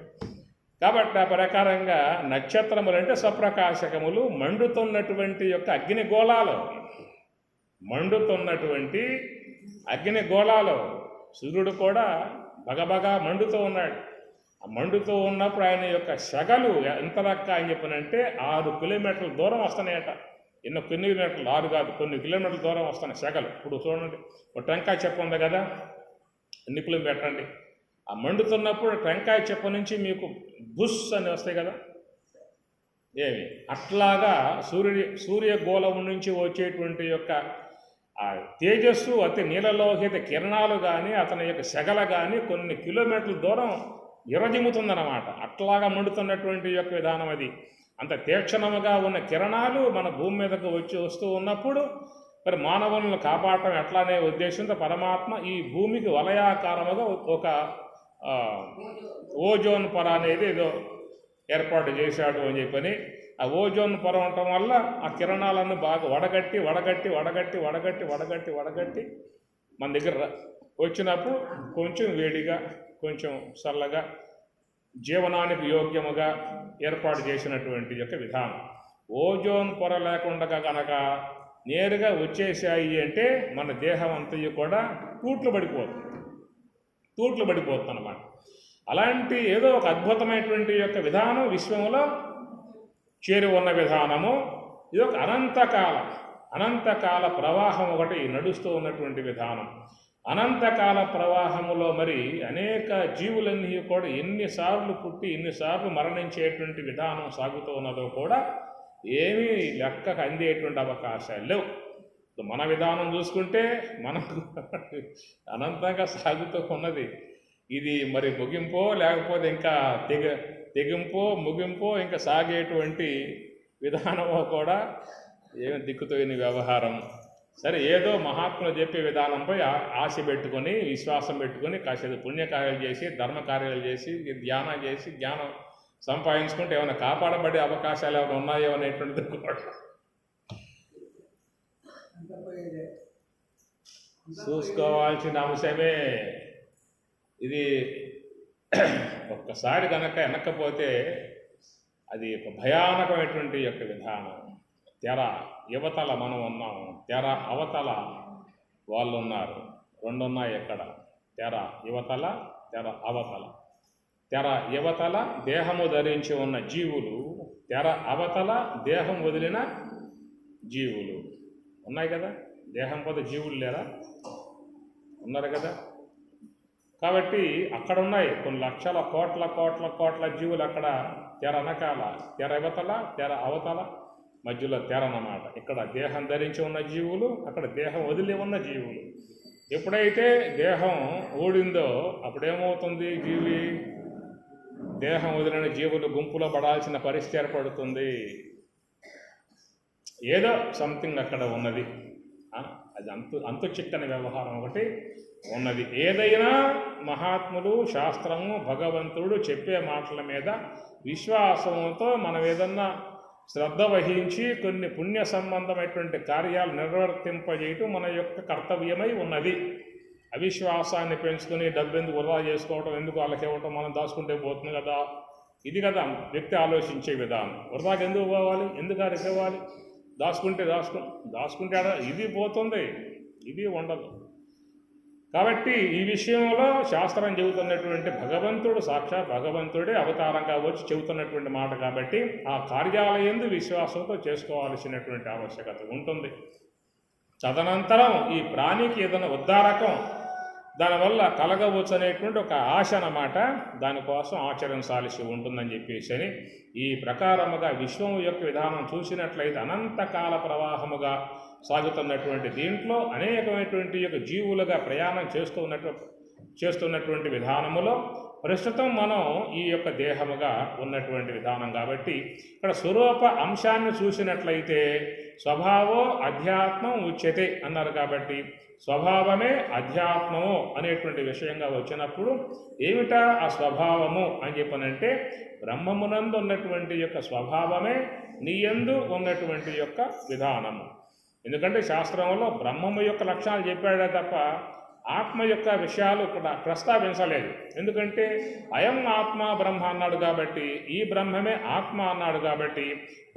కాబట్టి ఆ ప్రకారంగా నక్షత్రములు అంటే స్వప్రకాశకములు, మండుతున్నటువంటి యొక్క అగ్నిగోళాలు, మండుతున్నటువంటి అగ్నిగోళాలు. సూర్యుడు కూడా బగబగా మండుతూ ఉన్నాడు. ఆ మండుతూ ఉన్నప్పుడు ఆయన యొక్క సెగలు ఎంత లెక్క అని చెప్పినంటే 6 కిలోమీటర్ల దూరం వస్తున్నాయట. కొన్ని కిలోమీటర్లు, 6 కాదు, కొన్ని కిలోమీటర్ల దూరం వస్తున్నాయి సెగలు. ఇప్పుడు చూడండి, ఒక టెంకాయ చెప్ప ఉంది కదా, ఎన్ని కిలోమీటర్ అండి? ఆ మండుతున్నప్పుడు టెంకాయ చెప్ప నుంచి మీకు బుస్ అని వస్తాయి కదా, ఏమి అట్లాగా సూర్యగోళం నుంచి వచ్చేటువంటి యొక్క ఆ తేజస్సు, అతి నీలలోహిత కిరణాలు కానీ అతని యొక్క సెగల కానీ కొన్ని కిలోమీటర్ల దూరం విరజిమ్ముతుందన్నమాట. అట్లాగా మండుతున్నటువంటి యొక్క విధానం అది. అంత తీక్షణముగా ఉన్న కిరణాలు మన భూమి మీదకు వస్తూ ఉన్నప్పుడు మరి మానవులను కాపాడటం ఎట్లానే ఉద్దేశంతో పరమాత్మ ఈ భూమికి వలయాకారముగా ఒక ఓజోన్ పొర అనేది ఏదో ఏర్పాటు చేశాడు అని చెప్పని, ఆ ఓజోన్ పొర ఉండటం వల్ల ఆ కిరణాలను బాగా వడగట్టి మన దగ్గర వచ్చినప్పుడు కొంచెం వేడిగా, కొంచెం చల్లగా, జీవనానికి యోగ్యముగా ఏర్పాటు చేసినటువంటి యొక్క విధానం. ఓజోన్ పొర లేకుండా కనుక నేరుగా వచ్చేసాయి అంటే మన దేహం అంతయు కూడా తూట్లు పడిపోతుంది అన్నమాట. అలాంటి ఏదో ఒక అద్భుతమైనటువంటి యొక్క విధానం విశ్వంలో చేరి ఉన్న విధానము. ఇది ఒక అనంతకాల ప్రవాహం ఒకటి నడుస్తూ ఉన్నటువంటి విధానం. అనంతకాల ప్రవాహములో మరి అనేక జీవులన్నీ కూడా ఎన్నిసార్లు పుట్టి ఎన్నిసార్లు మరణించేటువంటి విధానం సాగుతూ ఉన్నదో కూడా ఏమీ లెక్కకు అందేటువంటి అవకాశాలు లేవు. మన విధానం చూసుకుంటే మనకు అనంతంగా సాగుతూ ఉన్నది. ఇది మరి ముగింపో లేకపోతే ఇంకా తెగింపో ముగింపో ఇంకా సాగేటువంటి విధానమో కూడా ఏమి దిక్కుతోని వ్యవహారం. సరే, ఏదో మహాత్ములు చెప్పే విధానంపై ఆశ పెట్టుకొని, విశ్వాసం పెట్టుకొని కాసేపు పుణ్యకార్యాలు చేసి, ధర్మకార్యాలు చేసి, ధ్యానం చేసి, జ్ఞానం సంపాదించుకుంటే ఏమైనా కాపాడబడే అవకాశాలు ఏమైనా ఉన్నాయో అనేటువంటిది కూడా చూసుకోవాల్సిన అంశమే. ఇది ఒక్కసారి కనుక వెనక్కపోతే అది ఒక భయానకమైనటువంటి యొక్క విధానం. తెర యువతల మనం ఉన్నాం, తెర అవతల వాళ్ళు ఉన్నారు. 2 ఉన్నాయి ఎక్కడ, తెర యువతల, తెర అవతల. తెర యువతల దేహము ధరించి ఉన్న జీవులు, తెర అవతల దేహం వదిలిన జీవులు ఉన్నాయి కదా. దేహం పోతే జీవులు లేరా? ఉన్నారు కదా. కాబట్టి అక్కడ ఉన్నాయి కొన్ని లక్షల కోట్ల జీవులు అక్కడ. తెర వెనకాల, తెర యువతల, తెర అవతల, మధ్యలో తెర అన్నమాట. ఇక్కడ దేహం ధరించి ఉన్న జీవులు, అక్కడ దేహం వదిలి ఉన్న జీవులు. ఎప్పుడైతే దేహం ఊడిందో అప్పుడేమవుతుంది? జీవి దేహం వదిలిన జీవులు గుంపులో పడాల్సిన పరిస్థితి ఏర్పడుతుంది. ఏదో సంథింగ్ అక్కడ ఉన్నది. అది అంతు చిక్కని వ్యవహారం ఒకటి ఉన్నది. ఏదైనా మహాత్ములు, శాస్త్రము, భగవంతుడు చెప్పే మాటల మీద విశ్వాసంతో మనం ఏదన్నా శ్రద్ధ వహించి కొన్ని పుణ్య సంబంధమైనటువంటి కార్యాలు నిర్వర్తింపజేయటం మన యొక్క కర్తవ్యమై ఉన్నది. అవిశ్వాసాన్ని పెంచుకొని డబ్బు ఎందుకు వృధా చేసుకోవటం, ఎందుకు వాళ్ళకి ఇవ్వటం, మనం దాచుకుంటే పోతుంది కదా, ఇది కదా వ్యక్తి ఆలోచించే విధానం. వృధాకి ఎందుకు పోవాలి, ఎందుకు వారికి ఇవ్వాలి, దాచుకుంటే ఇది పోతుంది, ఇది ఉండదు. కాబట్టి ఈ విషయంలో శాస్త్రం చెబుతున్నటువంటి భగవంతుడు సాక్షాత్ భగవంతుడే అవతారంగా వచ్చి చెబుతున్నటువంటి మాట కాబట్టి ఆ కార్యాలయందు విశ్వాసంతో చేసుకోవాల్సినటువంటి ఆవశ్యకత ఉంటుంది. తదనంతరం ఈ ప్రాణికి ఏదైనా ఉద్ధారకం దానివల్ల కలగవచ్చు అనేటువంటి ఒక ఆశ అన్నమాట, దానికోసం ఆచరించాల్సి ఉంటుందని చెప్పేసి అని ఈ ప్రకారముగా విశ్వం యొక్క విధానం చూసినట్లయితే అనంతకాల ప్రవాహముగా సాగుతున్నటువంటి దీంట్లో అనేకమైనటువంటి యొక్క జీవులుగా ప్రయాణం చేస్తున్నటువంటి విధానములో ప్రస్తుతం మనం ఈ యొక్క దేహముగా ఉన్నటువంటి విధానం కాబట్టి ఇక్కడ స్వరూప అంశాన్ని చూసినట్లయితే స్వభావో అధ్యాత్మం ఉచ్యతే అన్నారు. కాబట్టి స్వభావమే అధ్యాత్మము అనేటువంటి విషయంగా వచ్చినప్పుడు ఏమిటా ఆ స్వభావము అని చెప్పనంటే బ్రహ్మమునందు ఉన్నటువంటి యొక్క స్వభావమే నీయందు ఉన్నటువంటి యొక్క విధానము. ఎందుకంటే శాస్త్రంలో బ్రహ్మము యొక్క లక్షణాలు చెప్పాడే తప్ప ఆత్మ యొక్క విషయాలు ఇక్కడ ప్రస్తావించలేదు. ఎందుకంటే అయం ఆత్మ బ్రహ్మ అన్నాడు కాబట్టి ఈ బ్రహ్మమే ఆత్మ అన్నాడు కాబట్టి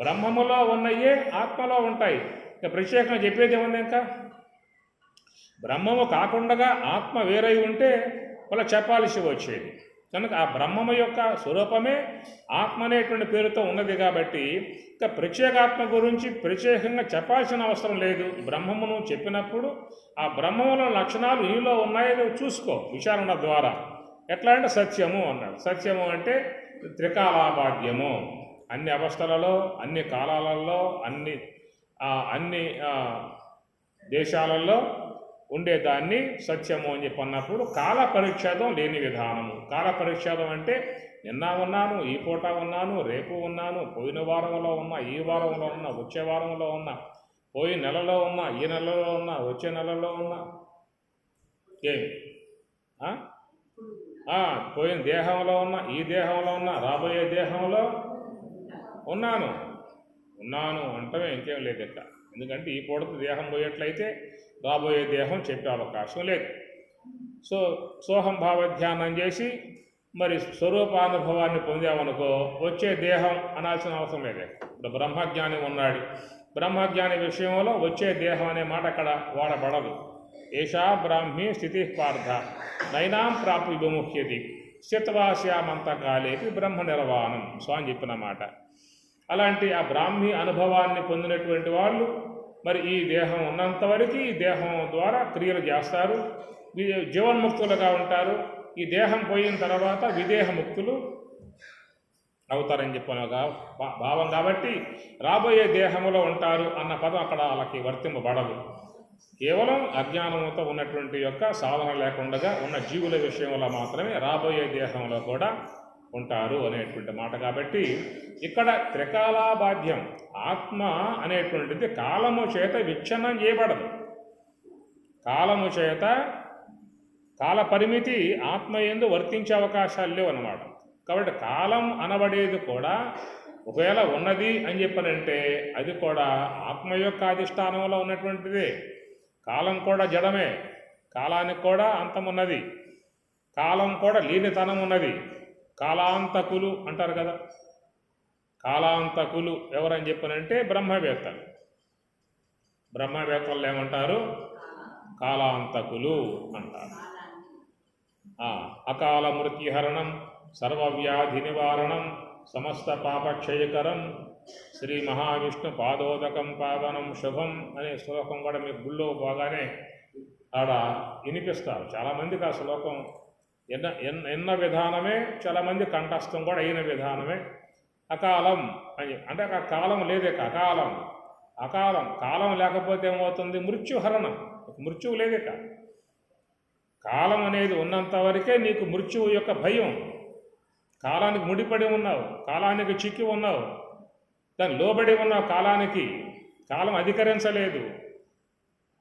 బ్రహ్మములో ఉన్నయే ఆత్మలో ఉంటాయి. ఇక ప్రత్యేకంగా చెప్పేది ఏముంది? ఇంకా బ్రహ్మము కాకుండా ఆత్మ వేరై ఉంటే వాళ్ళు చెప్పాల్సి వచ్చేది. కనుక ఆ బ్రహ్మము యొక్క స్వరూపమే ఆత్మ అనేటువంటి పేరుతో ఉన్నది కాబట్టి ఇక ప్రత్యేకాత్మ గురించి ప్రత్యేకంగా చెప్పాల్సిన అవసరం లేదు. బ్రహ్మమును చెప్పినప్పుడు ఆ బ్రహ్మముల లక్షణాలు నీలో ఉన్నాయో చూసుకో విచారణ ద్వారా. ఎట్లా అంటే సత్యము అన్నాడు. సత్యము అంటే త్రికాలాబాధ్యము, అన్ని అవస్థలలో, అన్ని కాలాలలో, అన్ని దేశాలలో ఉండేదాన్ని సత్యము అని చెప్పి అన్నప్పుడు కాల పరిచ్ఛేదం లేని విధానము. కాల పరిచ్ఛేదం అంటే నిన్న ఉన్నాను, ఈ పూట ఉన్నాను, రేపు ఉన్నాను, పోయిన వారంలో ఉన్నా, ఈ వారంలో ఉన్నా, వచ్చే వారంలో ఉన్నా, పోయిన నెలలో ఉన్నా, ఈ నెలలో ఉన్నా, వచ్చే నెలలో ఉన్నా, ఏమి పోయిన దేహంలో ఉన్నా, ఈ దేహంలో ఉన్నా, రాబోయే దేహంలో ఉన్నాను అంటమే ఇంకేం లేదు ఇక్కడ. ఎందుకంటే ఈ పూటకు దేహం పోయేట్లయితే రాబోయే దేహం చెప్పే అవకాశం లేదు. సో సోహం భావధ్యానం చేసి మరి స్వరూపానుభవాన్ని పొందామనుకో వచ్చే దేహం అనాల్సిన అవసరం లేదు. ఇప్పుడు బ్రహ్మజ్ఞాని ఉన్నాడు, బ్రహ్మజ్ఞాని విషయంలో వచ్చే దేహం అనే మాట అక్కడ వాడబడదు. ఏషా బ్రాహ్మీ స్థితి పార్థ నైనాం ప్రాప్తి విముఖ్యతి స్థితవాస్యామంతకాలేపి బ్రహ్మ నిర్వాణం స్వామి చెప్పిన మాట. అలాంటి ఆ బ్రాహ్మీ అనుభవాన్ని పొందినటువంటి వాళ్ళు మరి ఈ దేహం ఉన్నంతవరకు ఈ దేహం ద్వారా క్రియలు చేస్తారు, జీవన్ముక్తులుగా ఉంటారు. ఈ దేహం పోయిన తర్వాత విదేహ ముక్తులు అవుతారని చెప్పిన భావం కాబట్టి రాబోయే దేహంలో ఉంటారు అన్న పదం అక్కడ వాళ్ళకి వర్తింపబడదు. కేవలం అజ్ఞానంతో ఉన్నటువంటి యొక్క సాధన లేకుండా ఉన్న జీవుల విషయంలో మాత్రమే రాబోయే దేహంలో కూడా ఉంటారు అనేటువంటి మాట. కాబట్టి ఇక్కడ త్రికాలాబాధ్యం ఆత్మ అనేటువంటిది కాలము చేత విచ్ఛిన్నం చేయబడదు. కాలము చేత కాల పరిమితి ఆత్మ యందు వర్తించే అవకాశాలు లేవు అన్నమాట. కాబట్టి కాలం అనబడేది కూడా ఒకవేళ ఉన్నది అని చెప్పనంటే అది కూడా ఆత్మ యొక్క అధిష్టానంలో ఉన్నటువంటిదే. కాలం కూడా జడమే, కాలానికి కూడా అంతమున్నది, కాలం కూడా లేనితనం ఉన్నది. కాలాంతకులు అంటారు కదా, కాలాంతకులు ఎవరని చెప్పనంటే బ్రహ్మవేత్తలు. బ్రహ్మవేత్తలు ఏమంటారు? కాలాంతకులు అంటారు. అకాల మృత్యుహరణం సర్వవ్యాధి నివారణం సమస్త పాపక్షయకరం శ్రీ మహావిష్ణు పాదోదకం పావనం శుభం అనే శ్లోకం కూడా మీకు గుళ్ళో బాగానే ఆడ వినిపిస్తారు. చాలామందికి ఆ శ్లోకం ఎన్న విధానమే, చాలామంది కంఠస్థం కూడా అయిన విధానమే. అకాలం అని అంటే ఆ కాలం లేదే, అకాలం కాలం లేకపోతే ఏమవుతుంది? మృత్యుహరణం, మృత్యువు లేదేక. కాలం అనేది ఉన్నంత వరకే నీకు మృత్యువు యొక్క భయం. కాలానికి ముడిపడి ఉన్నావు, కాలానికి చిక్కి ఉన్నావు, దాన్ని లోబడి ఉన్నావు. కాలం అధికరించలేదు,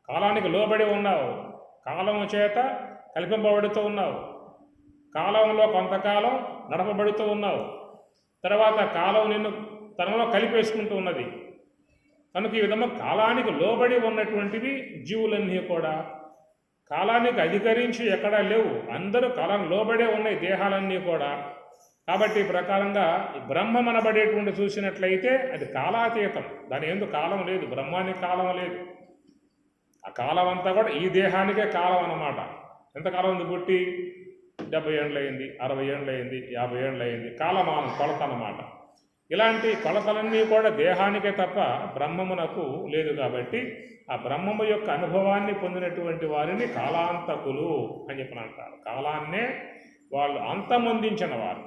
కాలానికి లోబడి ఉన్నావు, కాలము చేత కల్పింపబడుతూ ఉన్నావు, కాలంలో కొంతకాలం నడపబడుతూ ఉన్నావు, తర్వాత కాలం నిన్ను తనలో కలిపేసుకుంటూ ఉన్నది. కనుక ఈ విధంగా కాలానికి లోబడి ఉన్నటువంటివి జీవులన్నీ కూడా. కాలానికి అధికరించి ఎక్కడా లేవు, అందరూ కాలానికి లోబడే ఉన్నాయి దేహాలన్నీ కూడా. కాబట్టి ఈ ప్రకారంగా బ్రహ్మం అనబడేటువంటి చూసినట్లయితే అది కాలాతీతం, దాని ఎందుకు కాలం లేదు, బ్రహ్మానికి కాలం లేదు. ఆ కాలం అంతా కూడా ఈ దేహానికే కాలం అన్నమాట. ఎంతకాలం ఉంది పుట్టి? 70 ఏళ్ళు అయింది, 60 ఏళ్ళు అయింది, 50 ఏళ్ళు అయింది. కాలమానం, కొలత అన్నమాట. ఇలాంటి కొలతలన్నీ కూడా దేహానికే తప్ప బ్రహ్మమునకు లేదు. కాబట్టి ఆ బ్రహ్మము యొక్క అనుభవాన్ని పొందినటువంటి వారిని కాలాంతకులు అని చెప్పిన అంటారు. కాలాన్నే వాళ్ళు అంతమొందించిన వారు.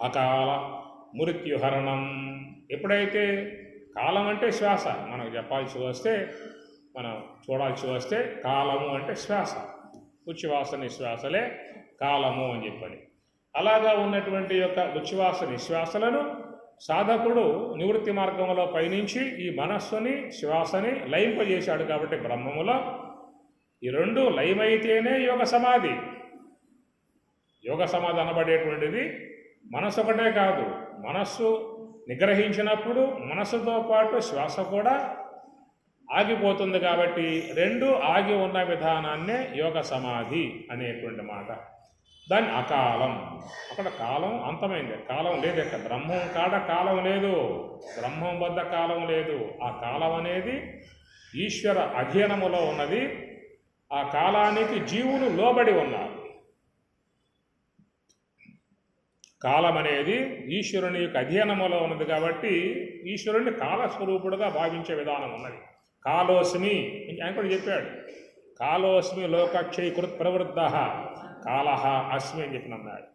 అకాల మృత్యుహరణం. ఎప్పుడైతే కాలం అంటే శ్వాస, మనకు చెప్పాల్సి వస్తే, మనం చూడాల్సి వస్తే కాలము అంటే శ్వాస, ఉచ్ఛ్వాస నిశ్వాసలే కాలము అని చెప్పని. అలాగా ఉన్నటువంటి యొక్క ఉచ్ఛ్వాస నిశ్వాసలను సాధకుడు నివృత్తి మార్గంలో పయనించి ఈ మనస్సుని శ్వాసని లయింపజేశాడు. కాబట్టి బ్రహ్మములో ఈ రెండు లయమైతేనే యోగ సమాధి. యోగ సమాధి అనబడేటువంటిది మనస్సు ఒకటే కాదు, మనస్సు నిగ్రహించినప్పుడు మనస్సుతో పాటు శ్వాస కూడా ఆగిపోతుంది. కాబట్టి రెండు ఆగి ఉన్న విధానాన్నే యోగ సమాధి అనేటువంటి మాట. దాని అకాలం, అక్కడ కాలం అంతమైంది, కాలం లేదు. ఇక్కడ బ్రహ్మం కాడ కాలం లేదు, బ్రహ్మం వద్ద కాలం లేదు. ఆ కాలం అనేది ఈశ్వర అధీనములో ఉన్నది. ఆ కాలానికి జీవులు లోబడి ఉన్నారు. కాలం అనేది ఈశ్వరుని యొక్క అధీనములో ఉన్నది. కాబట్టి ఈశ్వరుని కాలస్వరూపుడుగా భావించే విధానం ఉన్నది. కాలోస్మి ఆయన కూడా చెప్పాడు, కాలోస్మి లోకక్షయ కృత్ ప్రవృద్ధ కాలహ అస్మి అని చెప్పి అన్నాడు.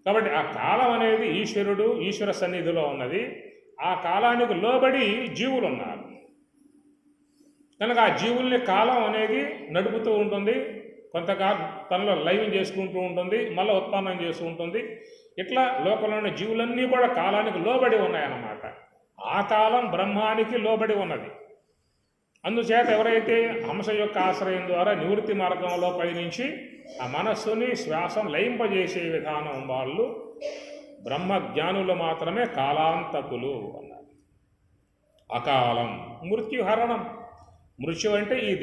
కాబట్టి ఆ కాలం అనేది ఈశ్వరుడు, ఈశ్వర సన్నిధిలో ఉన్నది. ఆ కాలానికి లోబడి జీవులు ఉన్నారు. కనుక ఆ జీవుల్ని కాలం అనేది నడుపుతూ ఉంటుంది, కొంతకాలం తనలో లయం చేసుకుంటూ ఉంటుంది, మళ్ళీ ఉత్పన్నం చేస్తూ ఉంటుంది. ఇట్లా లోకంలోని జీవులన్నీ కూడా కాలానికి లోబడి ఉన్నాయన్నమాట. ఆ కాలం బ్రహ్మానికి లోబడి ఉన్నది. అందుచేత ఎవరైతే హంస యొక్క ఆశ్రయం ద్వారా నివృత్తి మార్గంలో పయనించి ఆ మనస్సుని శ్వాసం లయింపజేసే విధానం వాళ్ళు బ్రహ్మజ్ఞానులు మాత్రమే కాలాంతకులు అన్నారు. అకాలం మృత్యుహరణం. మృత్యు అంటే ఈ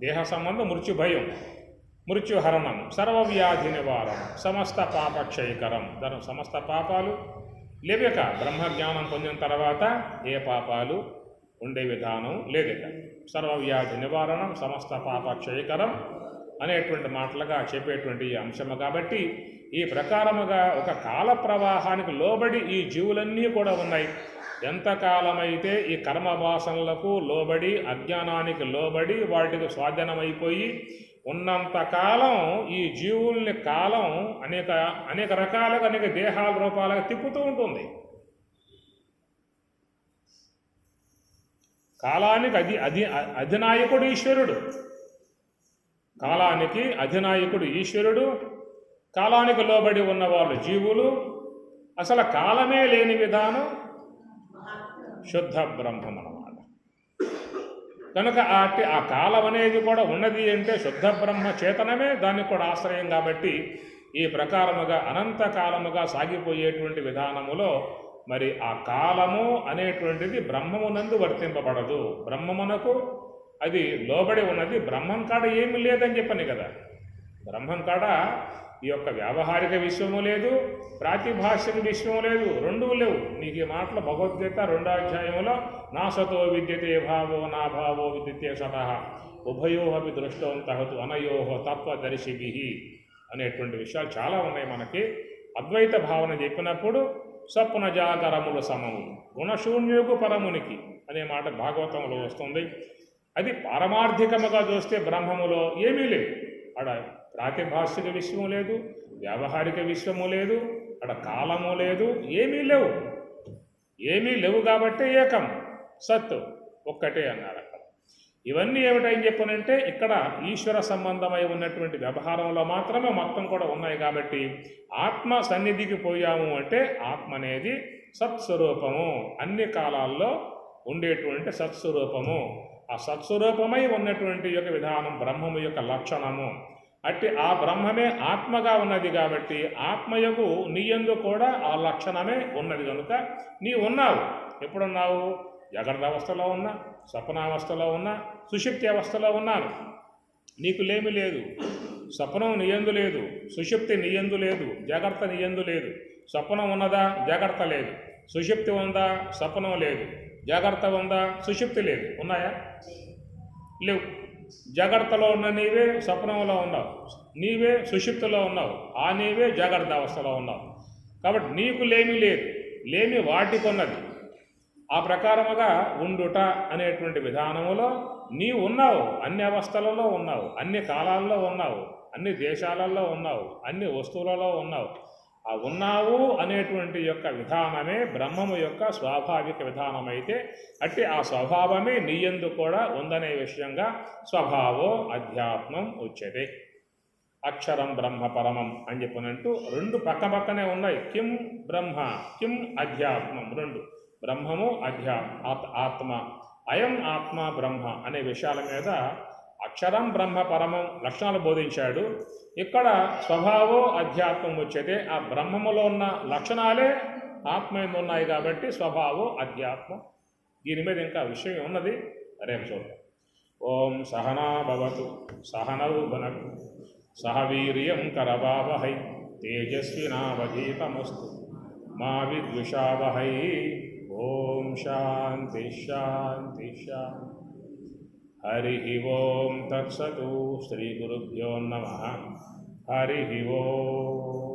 దేహ సంబంధం మృత్యు భయం. మృత్యుహరణం సర్వవ్యాధి నివారణం సమస్త పాపక్షయకరం. దాని సమస్త పాపాలు లేవక బ్రహ్మజ్ఞానం పొందిన తర్వాత ఏ పాపాలు ఉండే విధానం లేదట. సర్వవ్యాధి నివారణం సమస్త పాపక్షయకరం అనేటువంటి మాటలుగా చెప్పేటువంటి ఈ అంశము. కాబట్టి ఈ ప్రకారముగా ఒక కాల ప్రవాహానికి లోబడి ఈ జీవులన్నీ కూడా ఉన్నాయి. ఎంతకాలమైతే ఈ కర్మవాసనలకు లోబడి అజ్ఞానానికి లోబడి వాటికి స్వాధీనమైపోయి ఉన్నంతకాలం ఈ జీవుల్ని కాలం అనేక రకాలుగా అనేక దేహాల రూపాలుగా తిప్పుతూ ఉంటుంది. కాలానికి అధినాయకుడు ఈశ్వరుడు. కాలానికి అధినాయకుడు ఈశ్వరుడు, కాలానికి లోబడి ఉన్నవాళ్ళు జీవులు. అసలు కాలమే లేని విధానం శుద్ధ బ్రహ్మం అన్నమాట. కనుక ఆ కాలం అనేది కూడా ఉన్నది అంటే శుద్ధ బ్రహ్మ చేతనమే దానికి కూడా ఆశ్రయం. కాబట్టి ఈ ప్రకారముగా అనంతకాలముగా సాగిపోయేటువంటి విధానములో మరి ఆ కాలము అనేటువంటిది బ్రహ్మమునందు వర్తింపబడదు. బ్రహ్మమునకు అది లోబడి ఉన్నది. బ్రహ్మం కాడ ఏమీ లేదని చెప్పని కదా. బ్రహ్మం కాడ ఈ యొక్క వ్యావహారిక విశ్వము లేదు, ప్రాతిభాషిక విశ్వము లేదు, రెండూ లేవు. నీకు ఈ మాటలు భగవద్గీత 2వ అధ్యాయంలో నా సతో విద్యతే భావో నా భావో విద్యతే సతః ఉభయోహపి దృష్టవంతహతు అనయోహ తత్వదర్శిభిః అనేటువంటి విషయాలు చాలా ఉన్నాయి మనకి. అద్వైత భావన చెప్పినప్పుడు స్వప్న జాగరముల సమములు గుణశూన్యుకు పరమునికి అనే మాట భాగవతంలో వస్తుంది. అది పారమార్థికముగా చూస్తే బ్రహ్మములో ఏమీ లేదు. అక్కడ ప్రాతిభాషిక విశ్వము లేదు, వ్యావహారిక విశ్వము లేదు, అక్కడ కాలము లేదు, ఏమీ లేవు. కాబట్టి ఏకం సత్తు ఒక్కటే అన్నారు అక్కడ. ఇవన్నీ ఏమిటని చెప్పనంటే ఇక్కడ ఈశ్వర సంబంధమై ఉన్నటువంటి వ్యవహారంలో మాత్రమే మొత్తం కూడా ఉన్నాయి. కాబట్టి ఆత్మ సన్నిధికి పోయాము అంటే ఆత్మ అనేది సత్స్వరూపము, అన్ని కాలాల్లో ఉండేటువంటి సత్స్వరూపము. ఆ సత్స్వరూపమై ఉన్నటువంటి యొక్క విధానం బ్రహ్మము యొక్క లక్షణము. అట్టి ఆ బ్రహ్మమే ఆత్మగా ఉన్నది కాబట్టి ఆత్మయకు నీయందు కూడా ఆ లక్షణమే ఉన్నది. కనుక నీ ఉన్నావు. ఎప్పుడున్నావు? జాగ్రత్త అవస్థలో ఉన్నా, స్వప్నావస్థలో ఉన్నా, సుషుప్తి అవస్థలో ఉన్నాను. నీకు లేమి లేదు. స్వప్నం నీయందు లేదు, సుషుప్తి నీయందు లేదు, జాగ్రత్త నీయందు లేదు. స్వప్నం ఉన్నదా? జాగ్రత్త లేదు. సుషుప్తి ఉందా? స్వప్నం లేదు. జాగ్రత్త ఉందా? సుషుప్తి లేదు. ఉన్నాయా? లేవు. జాగ్రత్తలో ఉన్న నీవే స్వప్నంలో ఉన్నావు, నీవే సుషుప్తిలో ఉన్నావు, ఆ నీవే జాగ్రత్త అవస్థలో ఉన్నావు. కాబట్టి నీకు లేమి లేదు, లేమి వాటికున్నది. ఆ ప్రకారముగా ఉండుట అనేటువంటి విధానములో నీవు ఉన్నావు. అన్ని అవస్థలలో ఉన్నావు, అన్ని కాలాల్లో ఉన్నావు, అన్ని దేశాలలో ఉన్నావు, అన్ని వస్తువులలో ఉన్నావు. ఆ ఉన్నావు అనేటువంటి యొక్క విధానమే బ్రహ్మము యొక్క స్వాభావిక విధానమైతే అట్టి ఆ స్వభావమే నీయందు కూడా ఉందనే విషయంగా స్వభావో అధ్యాత్మం వచ్చేది. అక్షరం బ్రహ్మ పరమం అని చెప్పినట్టు రెండు పక్కనే ఉన్నాయి. కిం బ్రహ్మ, కిం అధ్యాత్మం, రెండు. బ్రహ్మము, ఆత్మ, అయం ఆత్మ బ్రహ్మ అనే విషయాల మీద అక్షరం బ్రహ్మ పరమం లక్షణాలు బోధించాడు. ఇక్కడ స్వభావో అధ్యాత్మం వచ్చేదే ఆ బ్రహ్మములో ఉన్న లక్షణాలే ఆత్మ మీద ఉన్నాయి కాబట్టి స్వభావో అధ్యాత్మం. దీని మీద ఇంకా విషయం ఉన్నది, రేపు చూద్దాం. ఓం సహనా భవతు సహనౌ భునక్తు సహ వీర్యం కరవావహై తేజస్వినావధీతమస్తు మా విద్విషావహై. ఓం శాంతి శాంతి శాంతి. హరి ఓం తత్సతు. శ్రీ గురుభ్యో నమః. హరి ఓం.